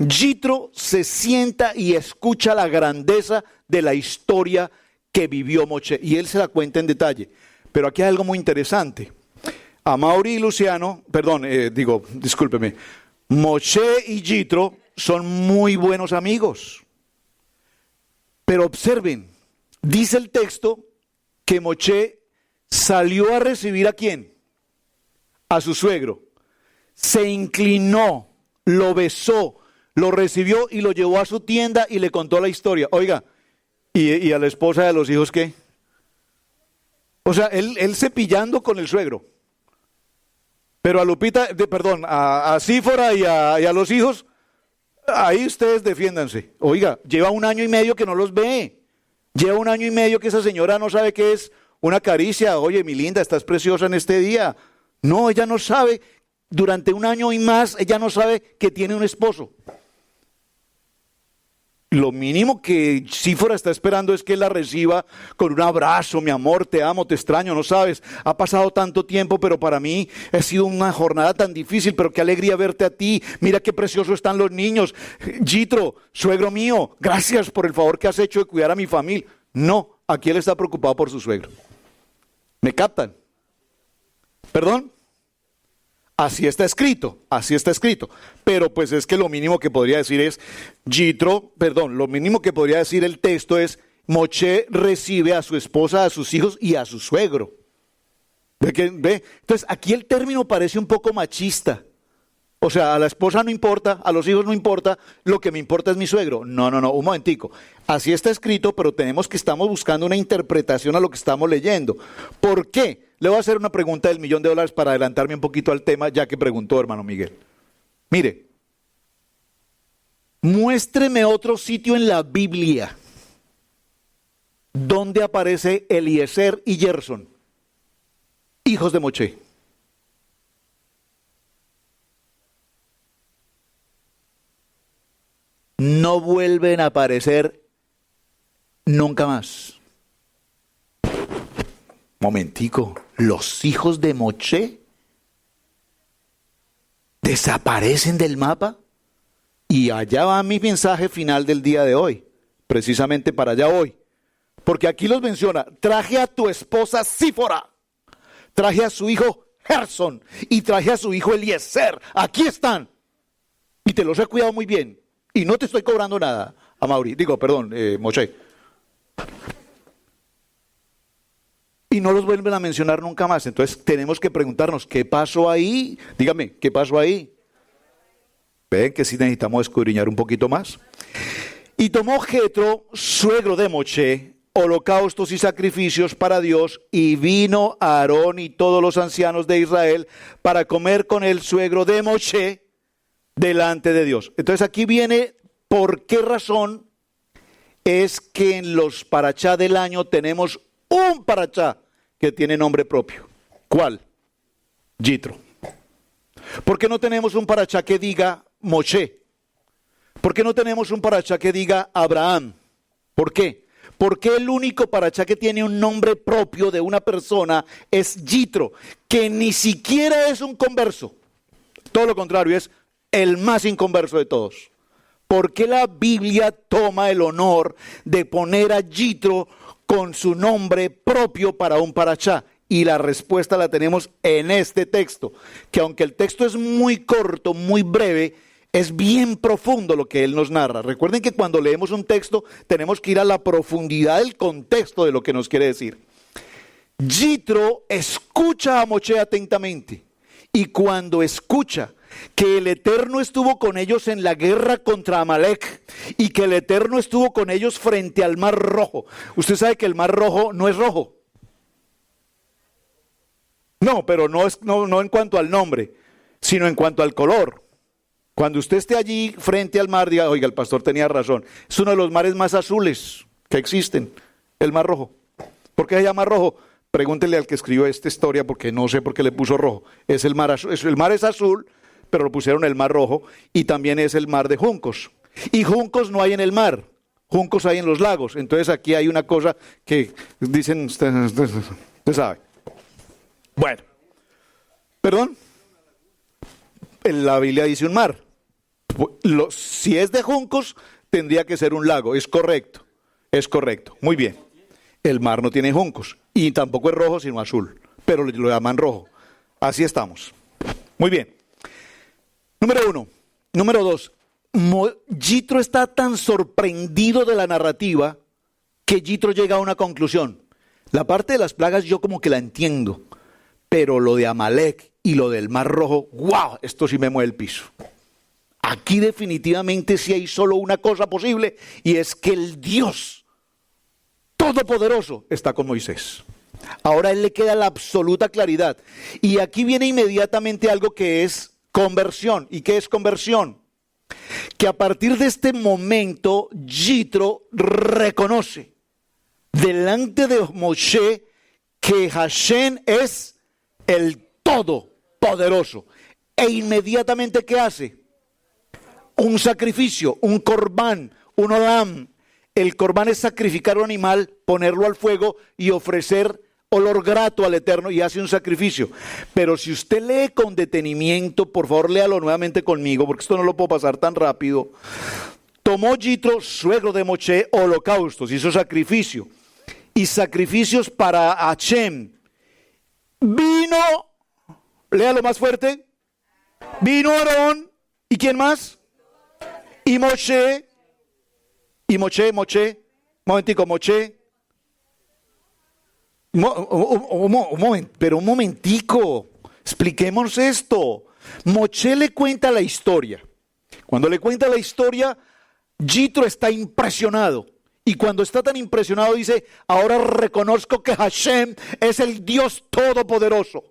Yitro se sienta y escucha la grandeza de la historia que vivió Moshe. Y él se la cuenta en detalle. Pero aquí hay algo muy interesante. Amaury y Luciano, discúlpeme, Moshe y Yitro son muy buenos amigos. Pero observen, dice el texto que Moshe salió a recibir ¿a quién? A su suegro. Se inclinó, lo besó, lo recibió y lo llevó a su tienda y le contó la historia. Oiga, ¿y a la esposa de los hijos qué? O sea, él cepillando con el suegro. Pero a Lupita, a Sífora y a los hijos, ahí ustedes defiéndanse. Oiga, lleva 1 año y medio que no los ve. Lleva 1 año y medio que esa señora no sabe qué es una caricia. Oye, mi linda, estás preciosa en este día. No, ella no sabe. Durante 1 año y más, ella no sabe que tiene un esposo. Lo mínimo que Sífora está esperando es que él la reciba con un abrazo. Mi amor, te amo, te extraño, no sabes. Ha pasado tanto tiempo, pero para mí ha sido una jornada tan difícil, pero qué alegría verte a ti. Mira qué precioso están los niños. Yitro, suegro mío, gracias por el favor que has hecho de cuidar a mi familia. No, aquí él está preocupado por su suegro. ¿Me captan? ¿Perdón? Así está escrito. Pero pues es que lo mínimo que podría decir es, lo mínimo que podría decir el texto es, Moshe recibe a su esposa, a sus hijos y a su suegro. ¿Ve? Entonces aquí el término parece un poco machista. O sea, a la esposa no importa, a los hijos no importa, lo que me importa es mi suegro. No, un momentico. Así está escrito, pero estamos buscando una interpretación a lo que estamos leyendo. ¿Por qué? Le voy a hacer una pregunta del $1.000.000 para adelantarme un poquito al tema, ya que preguntó hermano Miguel. Mire, muéstreme otro sitio en la Biblia donde aparece Eliezer y Gerson, hijos de Moshe. No vuelven a aparecer nunca más. Momentico, los hijos de Moshe desaparecen del mapa. Y allá va mi mensaje final del día de hoy. Precisamente para allá voy. Porque aquí los menciona, traje a tu esposa Sífora, traje a su hijo Gerson y traje a su hijo Eliezer. Aquí están. Y te los he cuidado muy bien. Y no te estoy cobrando nada, Moshe. Y no los vuelven a mencionar nunca más. Entonces tenemos que preguntarnos, ¿qué pasó ahí? Dígame, ¿qué pasó ahí? Ven que sí necesitamos escudriñar un poquito más. Y tomó Jetro, suegro de Moshe, holocaustos y sacrificios para Dios, y vino a Aarón y todos los ancianos de Israel para comer con el suegro de Moshe delante de Dios. Entonces aquí viene por qué razón es que en los parachá del año tenemos un parachá que tiene nombre propio. ¿Cuál? Yitro. ¿Por qué no tenemos un parachá que diga Moshe? ¿Por qué no tenemos un parachá que diga Abraham? ¿Por qué? Porque el único parachá que tiene un nombre propio de una persona es Yitro, que ni siquiera es un converso. Todo lo contrario, es el más inconverso de todos. ¿Por qué la Biblia toma el honor de poner a Yitro con su nombre propio para un parachá? Y la respuesta la tenemos en este texto, que aunque el texto es muy corto, muy breve, es bien profundo lo que él nos narra. Recuerden que cuando leemos un texto tenemos que ir a la profundidad del contexto de lo que nos quiere decir. Yitro escucha a Moshe atentamente, y cuando escucha que el Eterno estuvo con ellos en la guerra contra Amalek y que el Eterno estuvo con ellos frente al Mar Rojo. Usted sabe que el Mar Rojo no es rojo. No, pero no en cuanto al nombre, sino en cuanto al color. Cuando usted esté allí frente al mar, diga, oiga, el pastor tenía razón. Es uno de los mares más azules que existen, el Mar Rojo. ¿Por qué se llama rojo? Pregúntele al que escribió esta historia, porque no sé por qué le puso rojo. El mar es azul, pero lo pusieron el Mar Rojo, y también es el mar de juncos. Y juncos no hay en el mar, juncos hay en los lagos. Entonces aquí hay una cosa que dicen, usted sabe. Bueno, perdón, en la Biblia dice un mar. Si es de juncos, tendría que ser un lago, es correcto, muy bien. El mar no tiene juncos, y tampoco es rojo, sino azul, pero lo llaman rojo. Así estamos. Muy bien. Número 1. Número 2. Yitro está tan sorprendido de la narrativa que Yitro llega a una conclusión. La parte de las plagas yo como que la entiendo, pero lo de Amalek y lo del Mar Rojo, ¡wow! Esto sí me mueve el piso. Aquí definitivamente sí hay solo una cosa posible, y es que el Dios Todopoderoso está con Moisés. Ahora a él le queda la absoluta claridad. Y aquí viene inmediatamente algo que es conversión. ¿Y qué es conversión? Que a partir de este momento Yitro reconoce delante de Moshe que Hashem es el Todopoderoso. E inmediatamente, ¿qué hace? Un sacrificio, un corbán, un olam. El corbán es sacrificar un animal, ponerlo al fuego y ofrecer olor grato al Eterno, y hace un sacrificio. Pero si usted lee con detenimiento, por favor léalo nuevamente conmigo, porque esto no lo puedo pasar tan rápido. Tomó Yitro, suegro de Moshe, holocaustos, hizo sacrificio, y sacrificios para Hashem. Vino, léalo más fuerte, vino Aarón, ¿y quién más? Y Moshe, un momentico, expliquemos esto. Moshe le cuenta la historia. Cuando le cuenta la historia, Yitro está impresionado. Y cuando está tan impresionado dice, ahora reconozco que Hashem es el Dios Todopoderoso.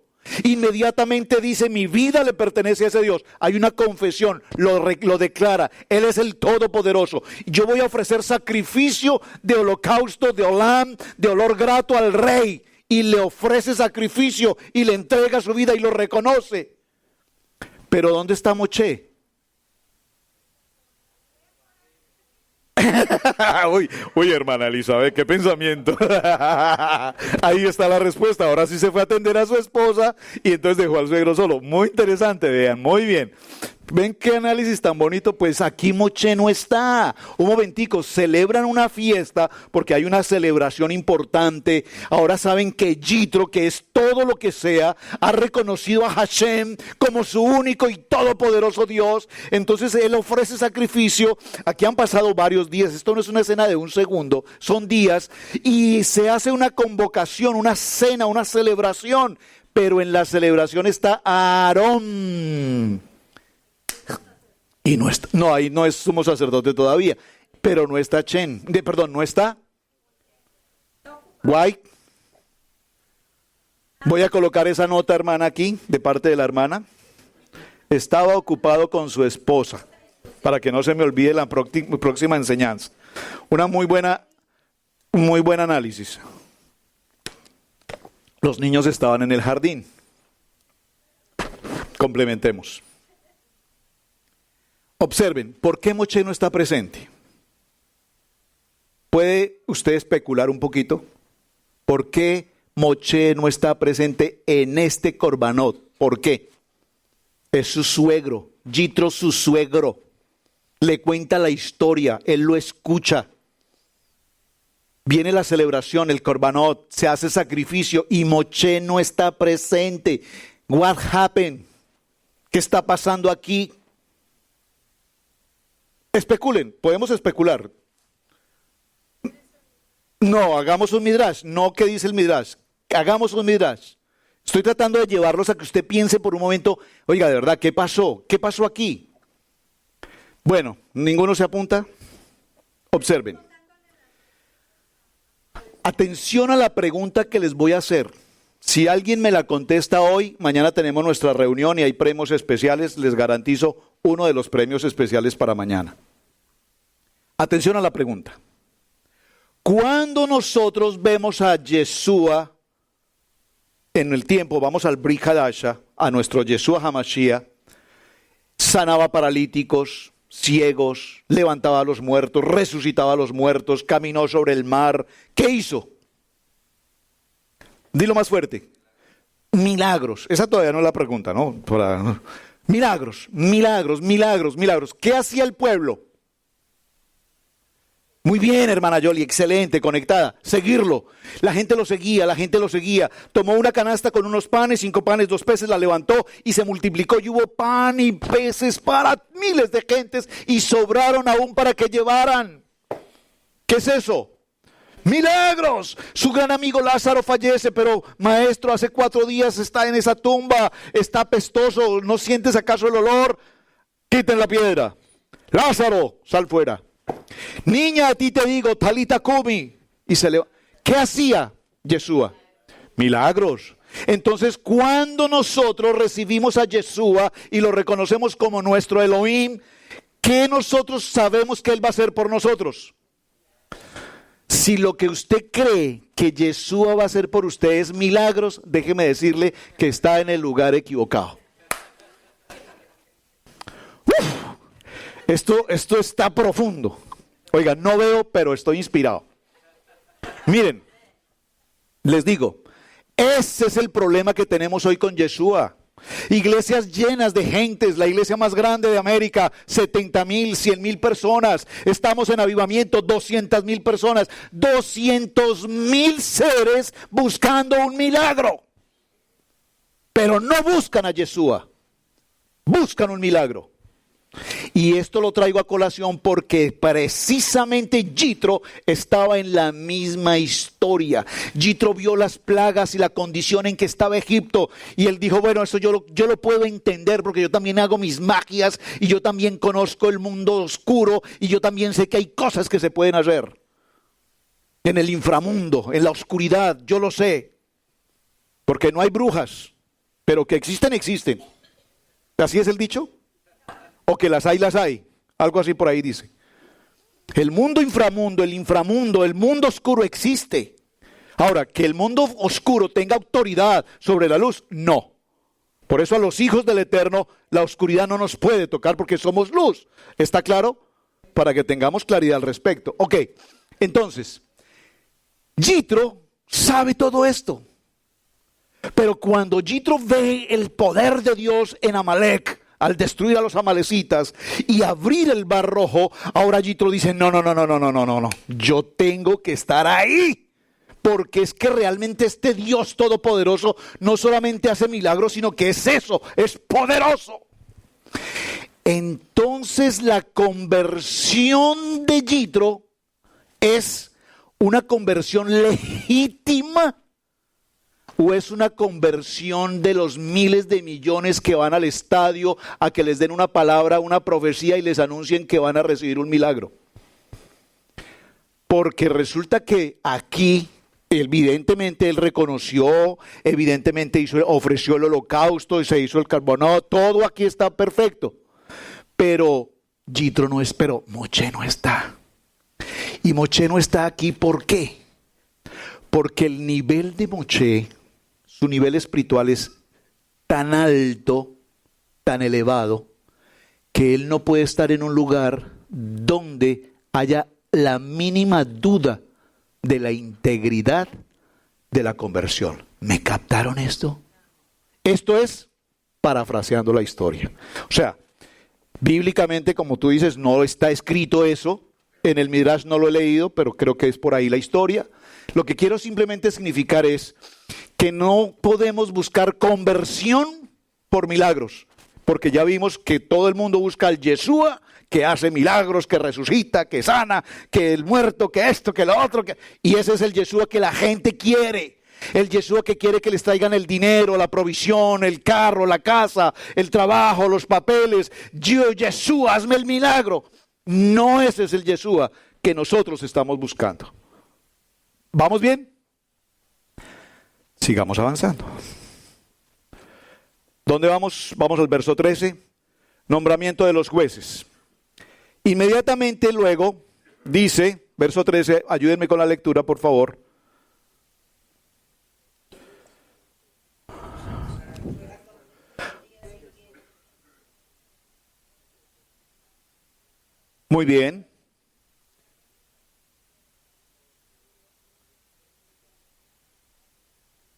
Inmediatamente dice, mi vida le pertenece a ese Dios. Hay una confesión, lo declara, Él es el Todopoderoso. Yo voy a ofrecer sacrificio de holocausto, de olam, de olor grato al Rey. Y le ofrece sacrificio y le entrega su vida y lo reconoce. Pero ¿dónde está Moshe? Uy, hermana Elizabeth, qué pensamiento. Ahí está la respuesta. Ahora sí se fue a atender a su esposa y entonces dejó al suegro solo. Muy interesante, vean, muy bien. ¿Ven qué análisis tan bonito? Pues aquí Moshe no está. Un momentico, celebran una fiesta porque hay una celebración importante. Ahora saben que Yitro, que es todo lo que sea, ha reconocido a Hashem como su único y todopoderoso Dios. Entonces él ofrece sacrificio. Aquí han pasado varios días. Esto no es una escena de un segundo, son días. Y se hace una convocación, una cena, una celebración. Pero en la celebración está Aarón. Y no está, no, ahí no es sumo sacerdote todavía, pero no está no está White. Voy a colocar esa nota, hermana, aquí, de parte de la hermana. Estaba ocupado con su esposa, para que no se me olvide la próxima enseñanza. Una muy buen análisis. Los niños estaban en el jardín. Complementemos. Observen, ¿por qué Moshe no está presente? ¿Puede usted especular un poquito? ¿Por qué Moshe no está presente en este Corbanot? ¿Por qué? Es su suegro, Yitro su suegro. Le cuenta la historia, él lo escucha. Viene la celebración, el Corbanot, se hace sacrificio y Moshe no está presente. What happened? ¿Qué está pasando aquí? Especulen, podemos especular. No, hagamos un midrash. No, ¿qué dice el midrash? Hagamos un midrash. Estoy tratando de llevarlos a que usted piense por un momento, oiga, de verdad, ¿qué pasó? ¿Qué pasó aquí? Bueno, ¿ninguno se apunta? Observen. Atención a la pregunta que les voy a hacer. Si alguien me la contesta hoy, mañana tenemos nuestra reunión y hay premios especiales, les garantizo uno de los premios especiales para mañana. Atención a la pregunta. Cuando nosotros vemos a Yeshua en el tiempo, vamos al Brit Hadasha, a nuestro Yeshua Hamashiach, sanaba paralíticos, ciegos, levantaba a los muertos, resucitaba a los muertos, caminó sobre el mar. ¿Qué hizo? Dilo más fuerte. Milagros. Esa todavía no es la pregunta, ¿no? Milagros, milagros, milagros, milagros. ¿Qué hacía el pueblo? Muy bien, hermana Yoli, excelente, conectada. Seguirlo. La gente lo seguía, la gente lo seguía. Tomó una canasta con unos panes, 5 panes, 2 peces, la levantó y se multiplicó. Y hubo pan y peces para miles de gentes y sobraron aún para que llevaran. ¿Qué es eso? ¡Milagros! Su gran amigo Lázaro fallece, pero maestro, hace 4 días está en esa tumba, está apestoso, ¿no sientes acaso el olor? Quiten la piedra. Lázaro, sal fuera. Niña, a ti te digo, Talita Kumi. Y ¿qué hacía Yeshua? Milagros. Entonces, cuando nosotros recibimos a Yeshua y lo reconocemos como nuestro Elohim, ¿qué nosotros sabemos que Él va a hacer por nosotros? Si lo que usted cree que Yeshua va a hacer por usted es milagros, déjeme decirle que está en el lugar equivocado. Esto está profundo. Oiga, no veo, pero estoy inspirado. Miren, les digo, ese es el problema que tenemos hoy con Yeshua. Iglesias llenas de gentes, la iglesia más grande de América, 70,000, 100,000 personas. Estamos en avivamiento, 200,000 personas, 200,000 seres buscando un milagro. Pero no buscan a Yeshua, buscan un milagro. Y esto lo traigo a colación porque precisamente Yitro estaba en la misma historia. Yitro vio las plagas y la condición en que estaba Egipto y él dijo, bueno, eso yo lo puedo entender porque yo también hago mis magias y yo también conozco el mundo oscuro y yo también sé que hay cosas que se pueden hacer en el inframundo, en la oscuridad, yo lo sé, porque no hay brujas, pero que existen, existen. ¿Así es el dicho? O que las hay, algo así por ahí dice. El mundo inframundo, el mundo oscuro existe. Ahora, que el mundo oscuro tenga autoridad sobre la luz, no. Por eso a los hijos del Eterno la oscuridad no nos puede tocar porque somos luz. ¿Está claro? Para que tengamos claridad al respecto. Ok, entonces, Yitro sabe todo esto. Pero cuando Yitro ve el poder de Dios en Amalek, al destruir a los amalecitas y abrir el Mar Rojo, ahora Yitro dice, no, yo tengo que estar ahí. Porque es que realmente este Dios todopoderoso no solamente hace milagros, sino que es eso, es poderoso. Entonces la conversión de Yitro es una conversión legítima o es una conversión de los miles de millones que van al estadio a que les den una palabra, una profecía y les anuncien que van a recibir un milagro. Porque resulta que aquí evidentemente él reconoció, evidentemente ofreció el holocausto y se hizo el carbonato, todo aquí está perfecto. Pero Yitro no es, pero Moshe no está. Y Moshe no está aquí, ¿por qué? Porque el nivel de Moshe, su nivel espiritual es tan alto, tan elevado, que él no puede estar en un lugar donde haya la mínima duda de la integridad de la conversión. ¿Me captaron esto? Esto es parafraseando la historia. O sea, bíblicamente, como tú dices, no está escrito eso. En el Midrash no lo he leído, pero creo que es por ahí la historia. Lo que quiero simplemente significar es que no podemos buscar conversión por milagros. Porque ya vimos que todo el mundo busca al Yeshua, que hace milagros, que resucita, que sana, que el muerto, que esto, que lo otro. Y ese es el Yeshua que la gente quiere. El Yeshua que quiere que les traigan el dinero, la provisión, el carro, la casa, el trabajo, los papeles. Yo, Yeshua, hazme el milagro. No ese es el Yeshua que nosotros estamos buscando. ¿Vamos bien? Sigamos avanzando. ¿Dónde vamos? Vamos al verso 13. Nombramiento de los jueces. Inmediatamente luego dice, verso 13, ayúdenme con la lectura, por favor. Muy bien.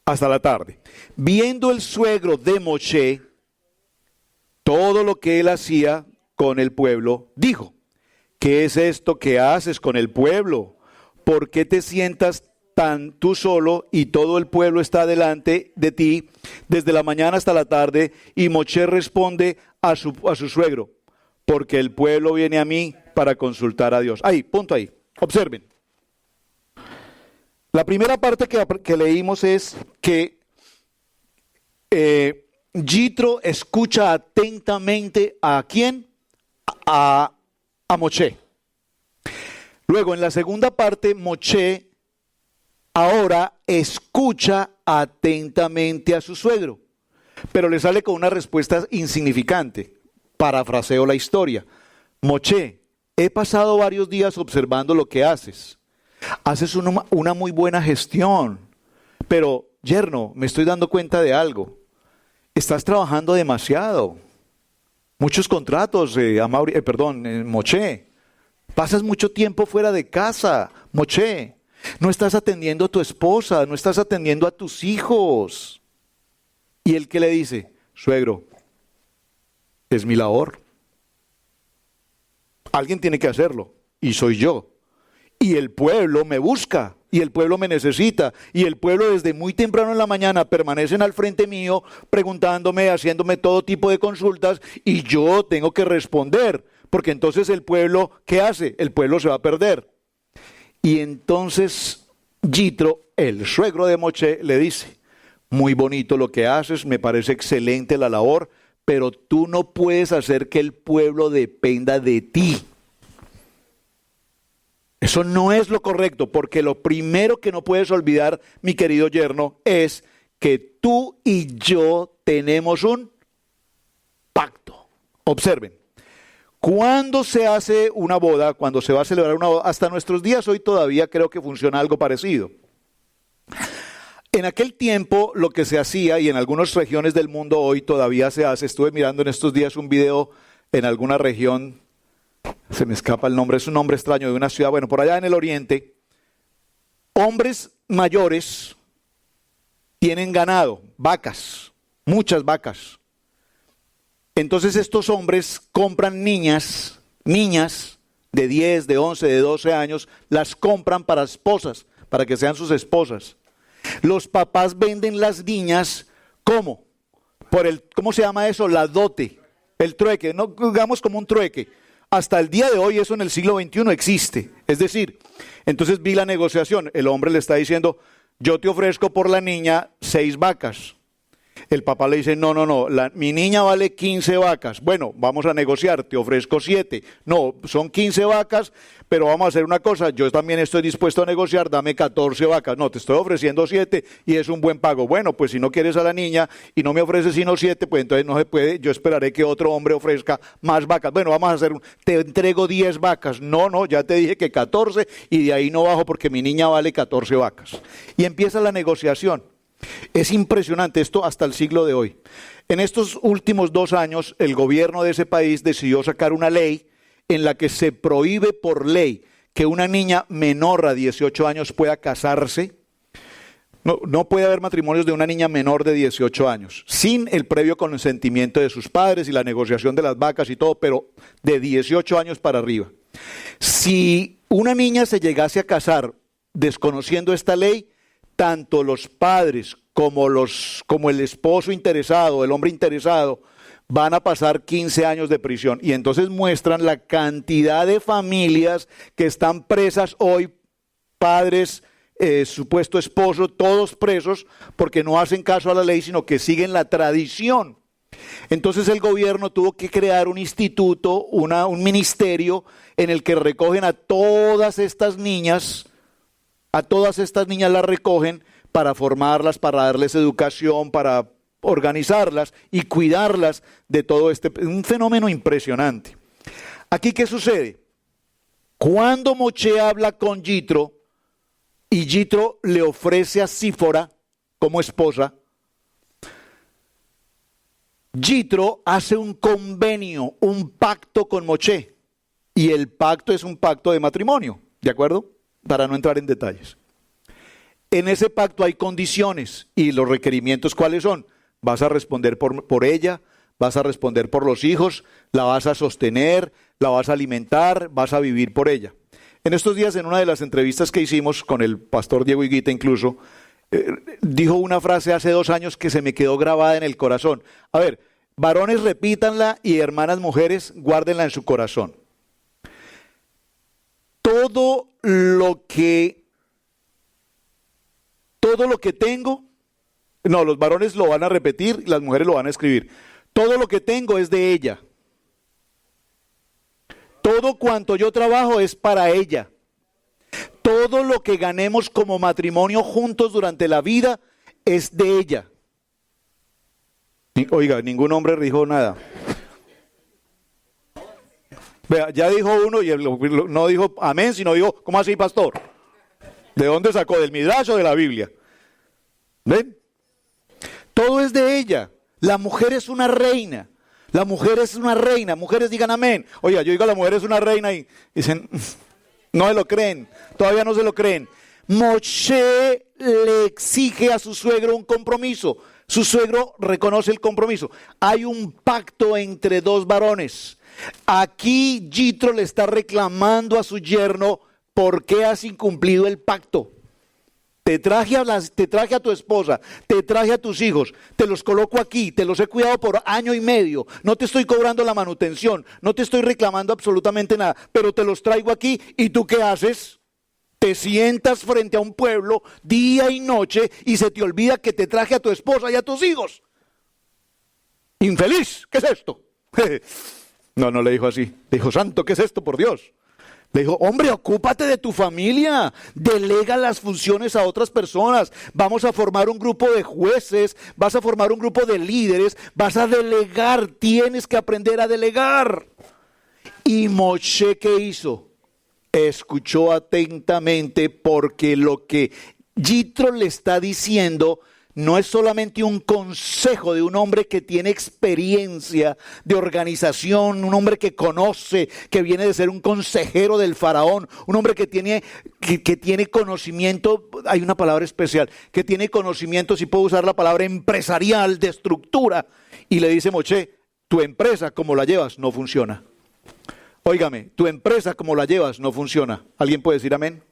Hasta la tarde. Viendo el suegro de Moshe todo lo que él hacía con el pueblo, dijo: ¿qué es esto que haces con el pueblo? ¿Por qué te sientas tú solo y todo el pueblo está delante de ti desde la mañana hasta la tarde? Y Moshe responde a su suegro: porque el pueblo viene a mí para consultar a Dios. Ahí, punto ahí. Observen. La primera parte que leímos es que Yitro escucha atentamente ¿a quién? A Moshe. Luego, en la segunda parte, Moshe ahora escucha atentamente a su suegro, pero le sale con una respuesta insignificante. Parafraseo la historia. Moshe, he pasado varios días observando lo que haces. Haces una muy buena gestión, pero yerno, me estoy dando cuenta de algo. Estás trabajando demasiado. Muchos contratos, Moshe. Pasas mucho tiempo fuera de casa, Moshe. No estás atendiendo a tu esposa, no estás atendiendo a tus hijos. Y él, ¿qué le dice? Suegro, es mi labor. Alguien tiene que hacerlo, y soy yo. Y el pueblo me busca, y el pueblo me necesita, y el pueblo desde muy temprano en la mañana permanecen al frente mío, preguntándome, haciéndome todo tipo de consultas, y yo tengo que responder, porque entonces el pueblo, ¿qué hace? El pueblo se va a perder. Y entonces Yitro, el suegro de Moshe, le dice: muy bonito lo que haces, me parece excelente la labor, pero tú no puedes hacer que el pueblo dependa de ti. Eso no es lo correcto, porque lo primero que no puedes olvidar, mi querido yerno, es que tú y yo tenemos un pacto. Observen, cuando se hace una boda, cuando se va a celebrar una boda, hasta nuestros días hoy todavía creo que funciona algo parecido. En aquel tiempo lo que se hacía, y en algunas regiones del mundo hoy todavía se hace, estuve mirando en estos días un video en alguna región, se me escapa el nombre, es un nombre extraño de una ciudad, bueno, por allá en el oriente, hombres mayores tienen ganado, vacas, muchas vacas, Entonces estos hombres compran niñas de 10, de 11, de 12 años, las compran para esposas, para que sean sus esposas. Los papás venden las niñas, ¿cómo? ¿Cómo se llama eso? La dote, el trueque, no digamos como un trueque. Hasta el día de hoy eso en el siglo XXI existe. Es decir, entonces vi la negociación, el hombre le está diciendo, yo te ofrezco por la niña 6 vacas. El papá le dice, no, mi niña vale 15 vacas. Bueno, vamos a negociar, te ofrezco 7. No, son 15 vacas, pero vamos a hacer una cosa, yo también estoy dispuesto a negociar, dame 14 vacas. No, te estoy ofreciendo 7 y es un buen pago. Bueno, pues si no quieres a la niña y no me ofreces sino 7, pues entonces no se puede, yo esperaré que otro hombre ofrezca más vacas. Bueno, vamos a hacer, te entrego 10 vacas. No, ya te dije que 14 y de ahí no bajo porque mi niña vale 14 vacas. Y empieza la negociación. Es impresionante esto hasta el siglo de hoy. En estos últimos 2 años, el gobierno de ese país decidió sacar una ley en la que se prohíbe por ley que una niña menor a 18 años pueda casarse. No puede haber matrimonios de una niña menor de 18 años, sin el previo consentimiento de sus padres y la negociación de las vacas y todo, pero de 18 años para arriba. Si una niña se llegase a casar desconociendo esta ley, tanto los padres como el esposo interesado, el hombre interesado, van a pasar 15 años de prisión. Y entonces muestran la cantidad de familias que están presas hoy, padres, supuesto esposo, todos presos, porque no hacen caso a la ley, sino que siguen la tradición. Entonces el gobierno tuvo que crear un instituto, un ministerio, en el que recogen a todas estas niñas. A todas estas niñas las recogen para formarlas, para darles educación, para organizarlas y cuidarlas de todo un fenómeno impresionante. Aquí, ¿qué sucede? Cuando Moshe habla con Yitro y Yitro le ofrece a Sífora como esposa, Yitro hace un convenio, un pacto con Moshe, y el pacto es un pacto de matrimonio, ¿de acuerdo? Para no entrar en detalles. En ese pacto hay condiciones y los requerimientos, ¿cuáles son? Vas a responder por ella, vas a responder por los hijos, la vas a sostener, la vas a alimentar, vas a vivir por ella. En estos días, en una de las entrevistas que hicimos con el pastor Diego Higuita incluso, dijo una frase hace 2 años que se me quedó grabada en el corazón. A ver, varones repítanla y hermanas mujeres guárdenla en su corazón. Todo lo que tengo, no, los varones lo van a repetir y las mujeres lo van a escribir. Todo lo que tengo es de ella. Todo cuanto yo trabajo es para ella. Todo lo que ganemos como matrimonio juntos durante la vida es de ella. Oiga, ningún hombre dijo nada. Vea, ya dijo uno y no dijo amén, sino dijo, ¿cómo así, pastor? ¿De dónde sacó? ¿Del Midrash o de la Biblia? ¿Ven? Todo es de ella. La mujer es una reina. La mujer es una reina. Mujeres digan amén. Oiga, yo digo la mujer es una reina y dicen, no se lo creen. Todavía no se lo creen. Moshe le exige a su suegro un compromiso. Su suegro reconoce el compromiso. Hay un pacto entre 2 varones. Aquí Yitro le está reclamando a su yerno, ¿por qué has incumplido el pacto? Te traje a tu esposa, te traje a tus hijos, te los coloco aquí, te los he cuidado por 1 año y medio, no te estoy cobrando la manutención, no te estoy reclamando absolutamente nada, pero te los traigo aquí y ¿tú qué haces? Te sientas frente a un pueblo día y noche y se te olvida que te traje a tu esposa y a tus hijos. Infeliz, ¿qué es esto? No le dijo así. Le dijo, santo, ¿qué es esto, por Dios? Le dijo, hombre, ocúpate de tu familia, delega las funciones a otras personas, vamos a formar un grupo de jueces, vas a formar un grupo de líderes, vas a delegar, tienes que aprender a delegar. ¿Y Moshe qué hizo? Escuchó atentamente, porque lo que Yitro le está diciendo no es solamente un consejo de un hombre que tiene experiencia de organización, un hombre que conoce, que viene de ser un consejero del faraón, un hombre que tiene conocimiento, hay una palabra especial, que tiene conocimiento, si puedo usar la palabra empresarial, de estructura. Y le dice Moshe, tu empresa como la llevas no funciona. Óigame, tu empresa como la llevas no funciona. ¿Alguien puede decir amén?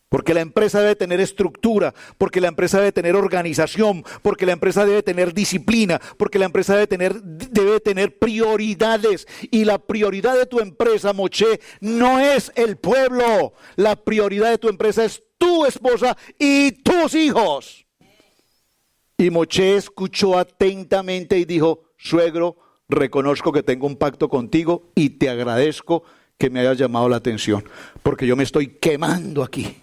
Porque la empresa debe tener estructura, porque la empresa debe tener organización, porque la empresa debe tener disciplina, porque la empresa debe tener prioridades. Y la prioridad de tu empresa, Moche, no es el pueblo. La prioridad de tu empresa es tu esposa y tus hijos. Y Moche escuchó atentamente y dijo, suegro, reconozco que tengo un pacto contigo y te agradezco que me hayas llamado la atención, porque yo me estoy quemando aquí.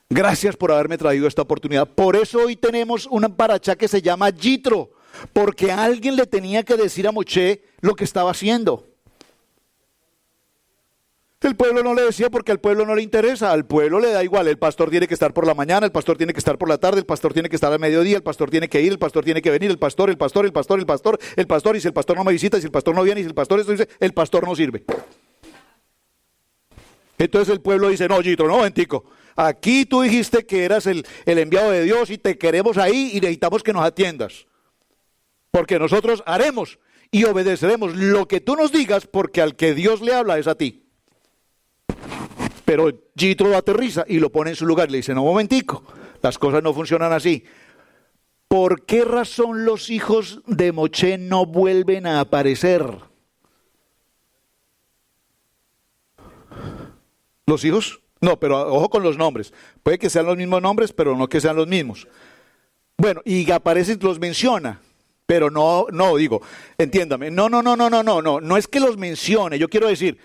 Gracias por haberme traído esta oportunidad. Por eso hoy tenemos una paracha que se llama Yitro, porque alguien le tenía que decir a Moche lo que estaba haciendo. El pueblo no le decía porque al pueblo no le interesa, al pueblo le da igual, el pastor tiene que estar por la mañana, el pastor tiene que estar por la tarde, el pastor tiene que estar al mediodía, el pastor tiene que ir, el pastor tiene que venir, el pastor, y si el pastor no me visita, y si el pastor no viene, y si el pastor esto dice, el pastor no sirve. Entonces el pueblo dice, no, Yitro, no, momentico, aquí tú dijiste que eras el enviado de Dios y te queremos ahí y necesitamos que nos atiendas, porque nosotros haremos y obedeceremos lo que tú nos digas, porque al que Dios le habla es a ti. Pero Yitro lo aterriza y lo pone en su lugar. Le dice, no, momentico, las cosas no funcionan así. ¿Por qué razón los hijos de Moche no vuelven a aparecer? ¿Los hijos? No, pero ojo con los nombres. Puede que sean los mismos nombres, pero no que sean los mismos. Bueno, y aparece, los menciona. Pero no, digo, entiéndame. No es que los mencione. Yo quiero decir...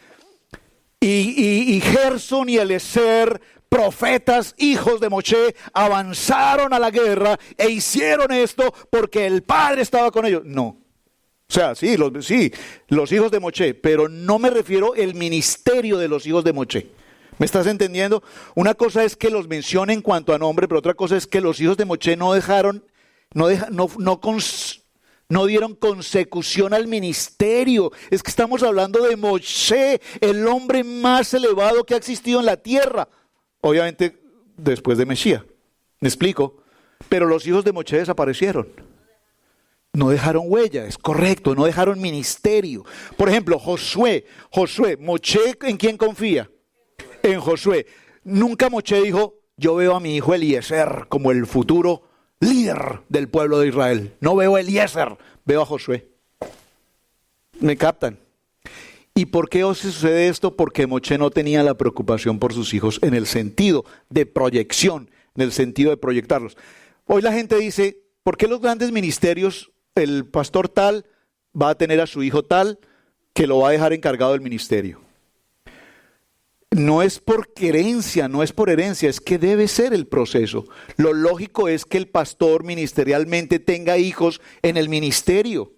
Y Gerson y Eliezer, profetas, hijos de Moche, avanzaron a la guerra e hicieron esto porque el Padre estaba con ellos. No. O sea, sí, los hijos de Moche, pero no me refiero al ministerio de los hijos de Moche. ¿Me estás entendiendo? Una cosa es que los mencione en cuanto a nombre, pero otra cosa es que los hijos de Moche no dieron consecución al ministerio. Es que estamos hablando de Moche, el hombre más elevado que ha existido en la tierra. Obviamente después de Mesías. ¿Me explico? Pero los hijos de Moche desaparecieron. No dejaron huella, es correcto, no dejaron ministerio. Por ejemplo, Josué, Moche, ¿en quién confía? En Josué. Nunca Moche dijo, yo veo a mi hijo Eliezer como el futuro líder del pueblo de Israel. No veo a Eliezer, veo a Josué. ¿Me captan? ¿Y por qué os sucede esto? Porque Moche no tenía la preocupación por sus hijos en el sentido de proyección, en el sentido de proyectarlos. Hoy la gente dice, ¿por qué los grandes ministerios, el pastor tal va a tener a su hijo tal que lo va a dejar encargado del ministerio? No es por querencia, no es por herencia, es que debe ser el proceso. Lo lógico es que el pastor ministerialmente tenga hijos en el ministerio.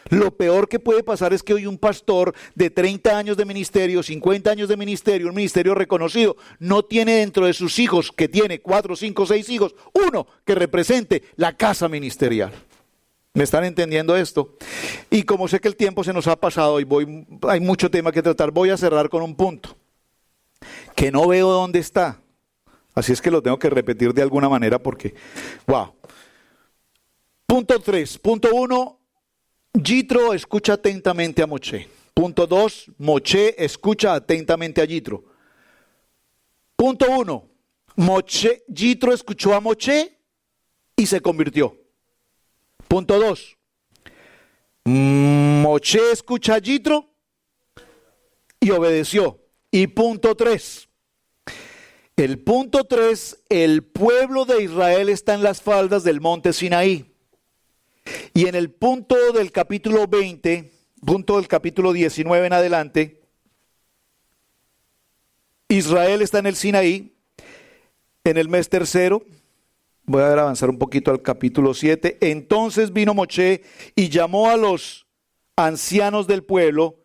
Lo peor que puede pasar es que hoy un pastor de 30 años de ministerio, 50 años de ministerio, un ministerio reconocido, no tiene dentro de sus hijos, que tiene 4, 5, 6 hijos, uno que represente la casa ministerial. ¿Me están entendiendo esto? Y como sé que el tiempo se nos ha pasado y hay mucho tema que tratar, voy a cerrar con un punto que no veo dónde está. Así es que lo tengo que repetir de alguna manera porque, wow. Punto 3. Punto 1, Yitro escucha atentamente a Moche. Punto 2, Moche escucha atentamente a Yitro. Punto 1, Yitro escuchó a Moche y se convirtió. Punto 2, Moche escucha a Yitro y obedeció. Y punto 3, el punto 3, el pueblo de Israel está en las faldas del monte Sinaí. Y en el punto del capítulo 20, punto del capítulo 19 en adelante, Israel está en el Sinaí, en el mes tercero. Voy a avanzar un poquito al capítulo 7. Entonces vino Moche y llamó a los ancianos del pueblo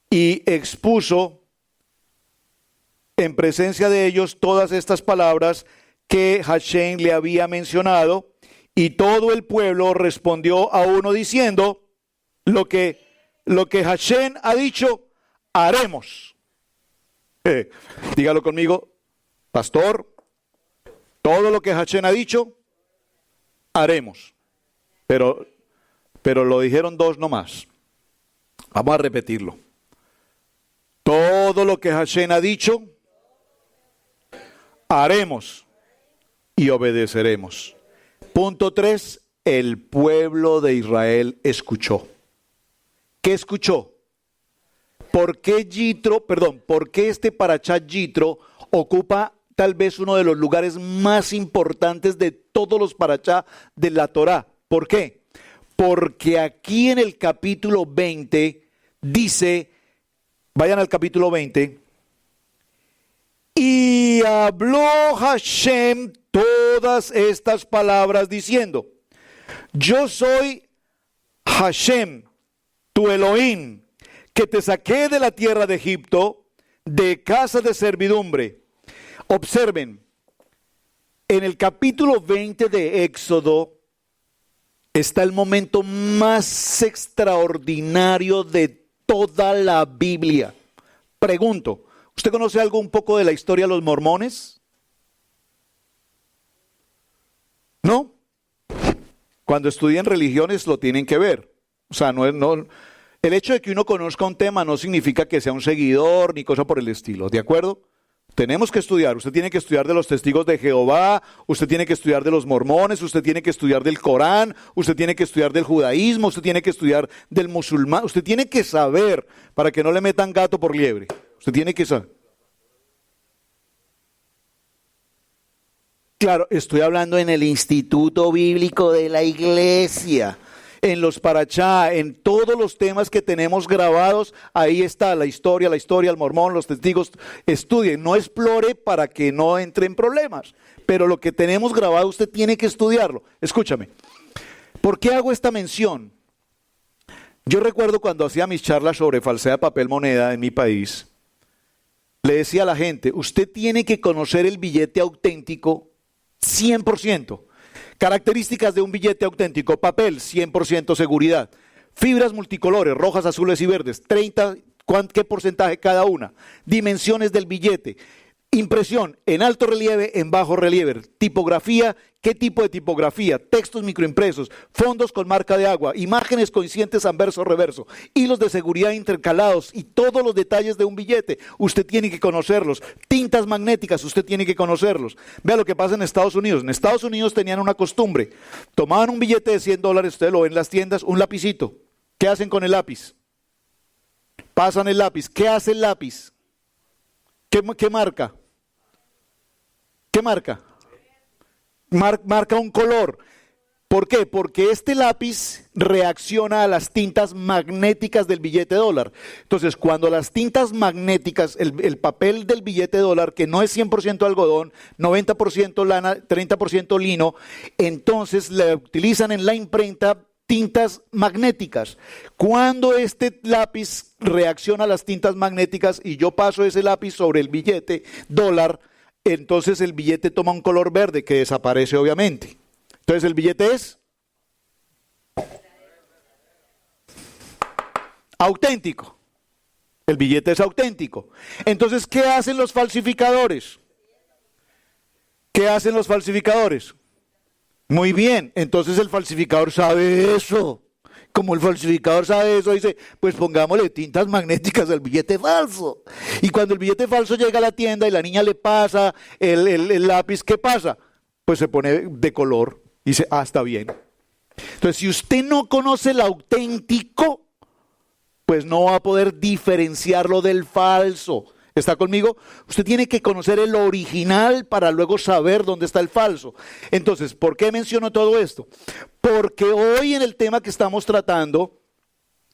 y expuso en presencia de ellos todas estas palabras que Hashem le había mencionado, y todo el pueblo respondió a uno diciendo, lo que Hashem ha dicho, haremos. Dígalo conmigo, pastor, todo lo que Hashem ha dicho, haremos. Pero lo dijeron dos nomás. Vamos a repetirlo. Todo lo que Hashem ha dicho, haremos y obedeceremos. Punto 3, el pueblo de Israel escuchó. ¿Qué escuchó? ¿Por qué este Parashá Yitro ocupa tal vez uno de los lugares más importantes de todos los Parashá de la Torá? ¿Por qué? Porque aquí en el capítulo 20 dice, vayan al capítulo 20, y habló Hashem todas estas palabras diciendo, yo soy Hashem, tu Elohim, que te saqué de la tierra de Egipto, de casa de servidumbre. Observen, en el capítulo 20 de Éxodo está el momento más extraordinario de toda la Biblia. Pregunto, ¿usted conoce algo un poco de la historia de los mormones? ¿No? Cuando estudian religiones lo tienen que ver. O sea, el hecho de que uno conozca un tema no significa que sea un seguidor ni cosa por el estilo, ¿de acuerdo? Tenemos que estudiar, usted tiene que estudiar de los testigos de Jehová, usted tiene que estudiar de los mormones, usted tiene que estudiar del Corán, usted tiene que estudiar del judaísmo, usted tiene que estudiar del musulmán, usted tiene que saber para que no le metan gato por liebre, usted tiene que saber. Claro, estoy hablando en el Instituto Bíblico de la Iglesia, en los Parashá, en todos los temas que tenemos grabados, ahí está la historia, el mormón, los testigos. Estudien, no explore para que no entre en problemas, pero lo que tenemos grabado usted tiene que estudiarlo. Escúchame, ¿por qué hago esta mención? Yo recuerdo cuando hacía mis charlas sobre falsedad de papel moneda en mi país, le decía a la gente, usted tiene que conocer el billete auténtico 100%. Características de un billete auténtico: papel, 100% seguridad. Fibras multicolores, rojas, azules y verdes, 30, ¿qué porcentaje cada una? Dimensiones del billete. Impresión en alto relieve, en bajo relieve. Tipografía, ¿qué tipo de tipografía? Textos microimpresos, fondos con marca de agua, imágenes coincidentes anverso reverso, hilos de seguridad intercalados y todos los detalles de un billete. Usted tiene que conocerlos. Tintas magnéticas, usted tiene que conocerlos. Vea lo que pasa en Estados Unidos. En Estados Unidos tenían una costumbre. Tomaban un billete de $100, usted lo ve en las tiendas, un lapicito. ¿Qué hacen con el lápiz? Pasan el lápiz. ¿Qué hace el lápiz? ¿Qué marca? ¿Qué marca? Marca un color. ¿Por qué? Porque este lápiz reacciona a las tintas magnéticas del billete dólar. Entonces, cuando las tintas magnéticas, el papel del billete dólar, que no es 100% algodón, 90% lana, 30% lino, entonces le utilizan en la imprenta tintas magnéticas. Cuando este lápiz reacciona a las tintas magnéticas y yo paso ese lápiz sobre el billete dólar, entonces el billete toma un color verde que desaparece obviamente. Entonces el billete es auténtico. El billete es auténtico. Entonces, ¿qué hacen los falsificadores? ¿Qué hacen los falsificadores? Muy bien, entonces el falsificador sabe eso. Como el falsificador sabe eso, dice, pues pongámosle tintas magnéticas al billete falso. Y cuando el billete falso llega a la tienda y la niña le pasa el lápiz, ¿qué pasa? Pues se pone de color y dice, está bien. Entonces, si usted no conoce el auténtico, pues no va a poder diferenciarlo del falso. ¿Está conmigo? Usted tiene que conocer el original para luego saber dónde está el falso. Entonces, ¿por qué menciono todo esto? Porque hoy en el tema que estamos tratando,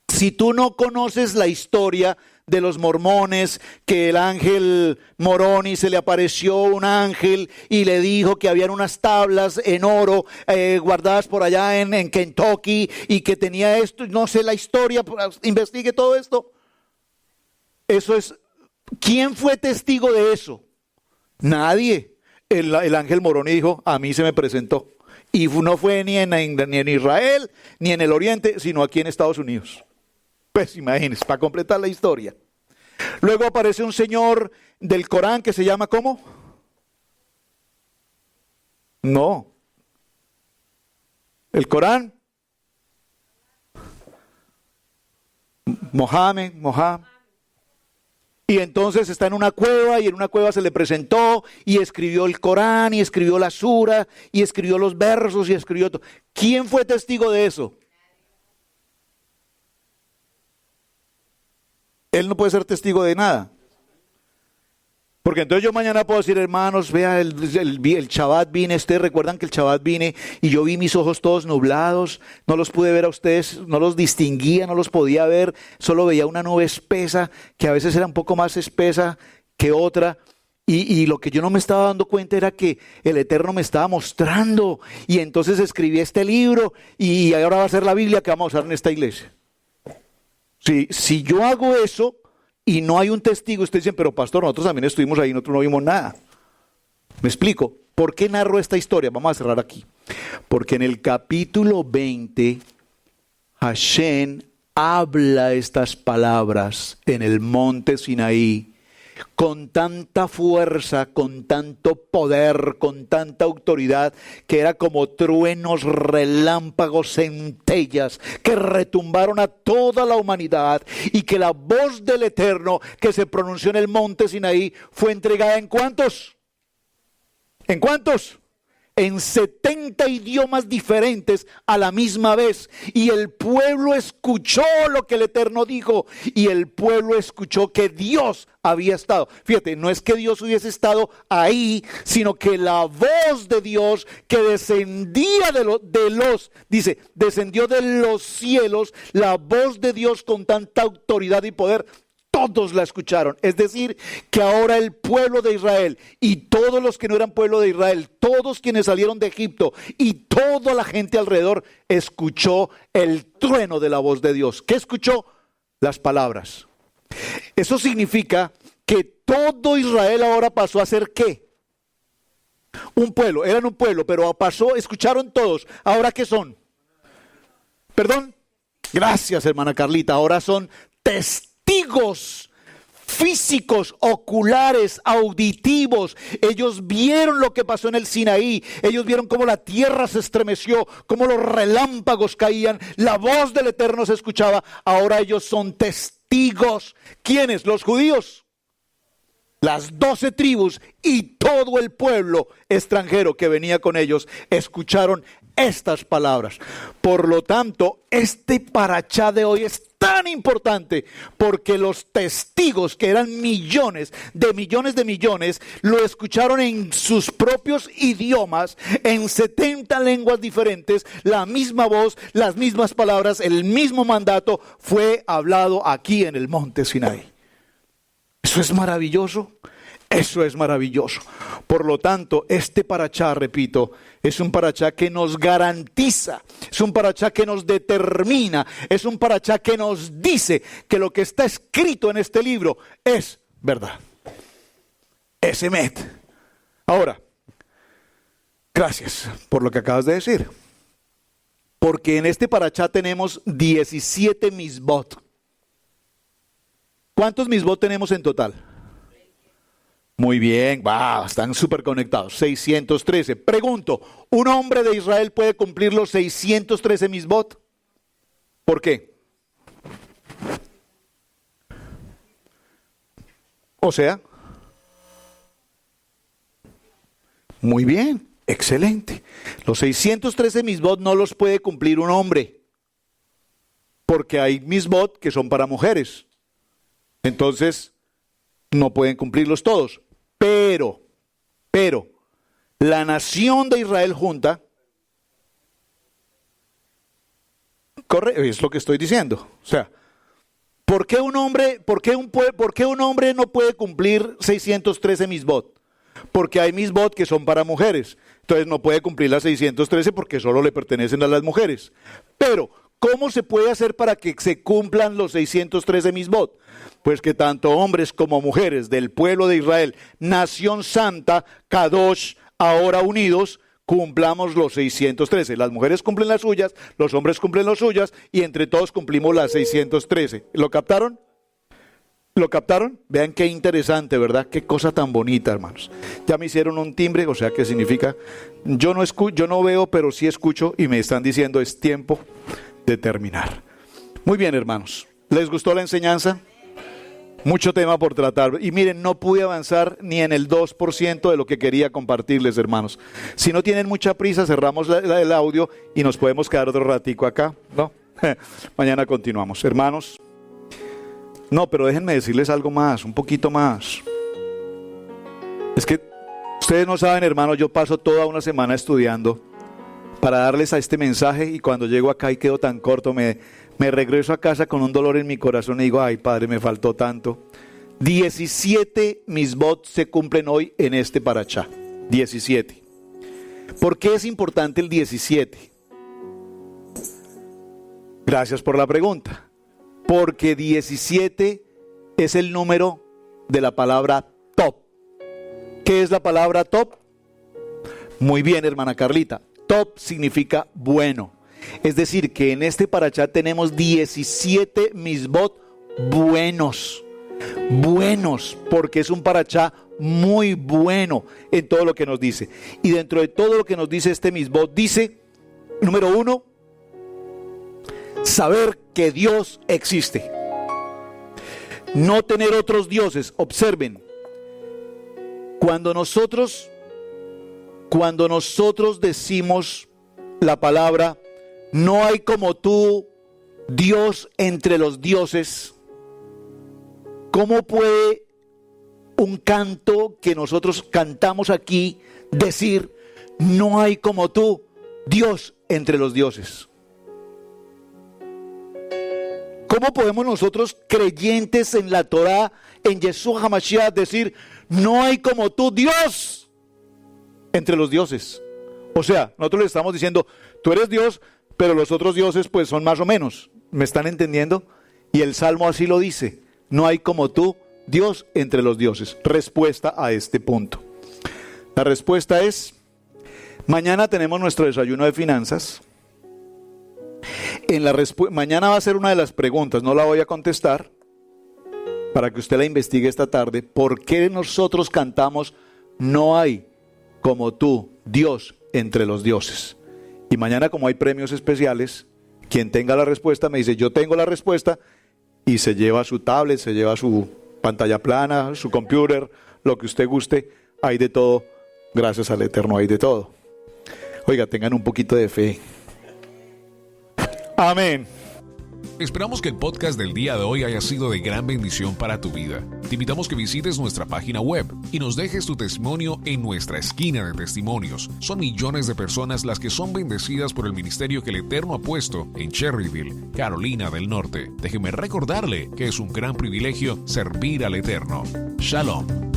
si tú no conoces la historia de los mormones, que el ángel Moroni se le apareció un ángel y le dijo que habían unas tablas en oro guardadas por allá en Kentucky y que tenía esto, no sé la historia, investigue todo esto. Eso es... ¿Quién fue testigo de eso? Nadie. El ángel Moroni dijo, a mí se me presentó. Y no fue ni en Israel, ni en el Oriente, sino aquí en Estados Unidos. Pues imagínense, para completar la historia. Luego aparece un señor del Corán que se llama ¿cómo? No. ¿El Corán? Mohammed. Y entonces está en una cueva y en una cueva se le presentó y escribió el Corán y escribió la sura y escribió los versos y escribió todo. ¿Quién fue testigo de eso? Él no puede ser testigo de nada. Porque entonces yo mañana puedo decir, hermanos, vea el Shabbat vine, ustedes recuerdan que el Shabbat vine y yo vi mis ojos todos nublados, no los pude ver a ustedes, no los distinguía, no los podía ver, solo veía una nube espesa, que a veces era un poco más espesa que otra, y lo que yo no me estaba dando cuenta era que el Eterno me estaba mostrando, y entonces escribí este libro, y ahora va a ser la Biblia que vamos a usar en esta iglesia. Si yo hago eso, y no hay un testigo, ustedes dicen, pero pastor, nosotros también estuvimos ahí, nosotros no vimos nada. ¿Me explico? ¿Por qué narro esta historia? Vamos a cerrar aquí. Porque en el capítulo 20, Hashem habla estas palabras en el monte Sinaí, con tanta fuerza, con tanto poder, con tanta autoridad, que era como truenos, relámpagos, centellas, que retumbaron a toda la humanidad, y que la voz del Eterno que se pronunció en el monte Sinaí fue entregada ¿en cuántos? ¿En cuántos? En 70 idiomas diferentes a la misma vez, y el pueblo escuchó lo que el Eterno dijo, y el pueblo escuchó que Dios había estado. Fíjate, no es que Dios hubiese estado ahí, sino que la voz de Dios que descendía dice, descendió de los cielos, la voz de Dios con tanta autoridad y poder. Todos la escucharon. Es decir, que ahora el pueblo de Israel y todos los que no eran pueblo de Israel, todos quienes salieron de Egipto y toda la gente alrededor, escuchó el trueno de la voz de Dios. ¿Qué escuchó? Las palabras. Eso significa que todo Israel ahora pasó a ser ¿qué? Un pueblo. Eran un pueblo, pero escucharon todos. ¿Ahora qué son? ¿Perdón? Gracias, hermana Carlita. Ahora son testigos físicos, oculares, auditivos. Ellos vieron lo que pasó en el Sinaí. Ellos vieron cómo la tierra se estremeció, cómo los relámpagos caían, la voz del Eterno se escuchaba. Ahora ellos son testigos. ¿Quiénes? Los judíos, las 12 tribus y todo el pueblo extranjero que venía con ellos escucharon estas palabras. Por lo tanto, este parachá de hoy es tan importante porque los testigos, que eran millones, lo escucharon en sus propios idiomas, en 70 lenguas diferentes, la misma voz, las mismas palabras, el mismo mandato fue hablado aquí en el monte Sinaí. Eso es maravilloso. Eso es maravilloso. Por lo tanto, este parachá, repito, es un parachá que nos garantiza, es un parachá que nos determina, es un parachá que nos dice que lo que está escrito en este libro es verdad. Es emet. Ahora, gracias por lo que acabas de decir. Porque en este parachá tenemos 17 misbot. ¿Cuántos misbot tenemos en total? Muy bien, están súper conectados. 613. Pregunto, ¿un hombre de Israel puede cumplir los 613 misbot? ¿Por qué? O sea, muy bien, excelente. Los 613 misbot no los puede cumplir un hombre, porque hay misbot que son para mujeres. Entonces, no pueden cumplirlos todos. Pero, la nación de Israel junta, es lo que estoy diciendo. O sea, ¿por qué un hombre no puede cumplir 613 misbot? Porque hay misbot que son para mujeres. Entonces no puede cumplir las 613 porque solo le pertenecen a las mujeres. Pero, ¿cómo se puede hacer para que se cumplan los 613 misbot? Pues que tanto hombres como mujeres del pueblo de Israel, nación santa, Kadosh, ahora unidos, cumplamos los 613. Las mujeres cumplen las suyas, los hombres cumplen las suyas, y entre todos cumplimos las 613. ¿Lo captaron? ¿Lo captaron? Vean qué interesante, ¿verdad? Qué cosa tan bonita, hermanos. Ya me hicieron un timbre, o sea, ¿qué significa? Yo no veo, pero sí escucho, y me están diciendo es tiempo de terminar. Muy bien, hermanos. ¿Les gustó la enseñanza? Mucho tema por tratar. Y miren, no pude avanzar ni en el 2% de lo que quería compartirles, hermanos. Si no tienen mucha prisa, cerramos el audio y nos podemos quedar otro ratico acá, ¿no? Mañana continuamos. Hermanos, no, pero déjenme decirles algo más, un poquito más. Es que ustedes no saben, hermanos, yo paso toda una semana estudiando para darles a este mensaje y cuando llego acá y quedo tan corto, me regreso a casa con un dolor en mi corazón y digo, ay Padre, me faltó tanto. 17 misbot se cumplen hoy en este parashá. 17. ¿Por qué es importante el 17? Gracias por la pregunta. Porque 17 es el número de la palabra top. ¿Qué es la palabra top? Muy bien, hermana Carlita. Top significa bueno. Es decir, que en este parashá tenemos 17 misbot buenos. Buenos, porque es un parashá muy bueno en todo lo que nos dice. Y dentro de todo lo que nos dice este misbot, dice, número 1, saber que Dios existe. No tener otros dioses. Observen, cuando nosotros decimos la palabra, no hay como tú, Dios entre los dioses, ¿cómo puede un canto que nosotros cantamos aquí decir, no hay como tú, Dios entre los dioses? ¿Cómo podemos nosotros, creyentes en la Torá, en Yeshua HaMashiach, decir, no hay como tú, Dios entre los dioses? O sea, nosotros le estamos diciendo, tú eres Dios, pero los otros dioses pues son más o menos. ¿Me están entendiendo? Y el Salmo así lo dice, no hay como tú, Dios entre los dioses. Respuesta a este punto. La respuesta es, mañana tenemos nuestro desayuno de finanzas. Mañana va a ser una de las preguntas, no la voy a contestar, para que usted la investigue esta tarde. ¿Por qué nosotros cantamos, no hay como tú, Dios entre los dioses? Y mañana, como hay premios especiales, quien tenga la respuesta me dice, yo tengo la respuesta, y se lleva su tablet, se lleva su pantalla plana, su computer, lo que usted guste. Hay de todo, gracias al Eterno hay de todo. Oiga, tengan un poquito de fe. Amén. Esperamos que el podcast del día de hoy haya sido de gran bendición para tu vida. Te invitamos que visites nuestra página web y nos dejes tu testimonio en nuestra esquina de testimonios. Son millones de personas las que son bendecidas por el ministerio que el Eterno ha puesto en Cherryville, Carolina del Norte. Déjeme recordarle que es un gran privilegio servir al Eterno. Shalom.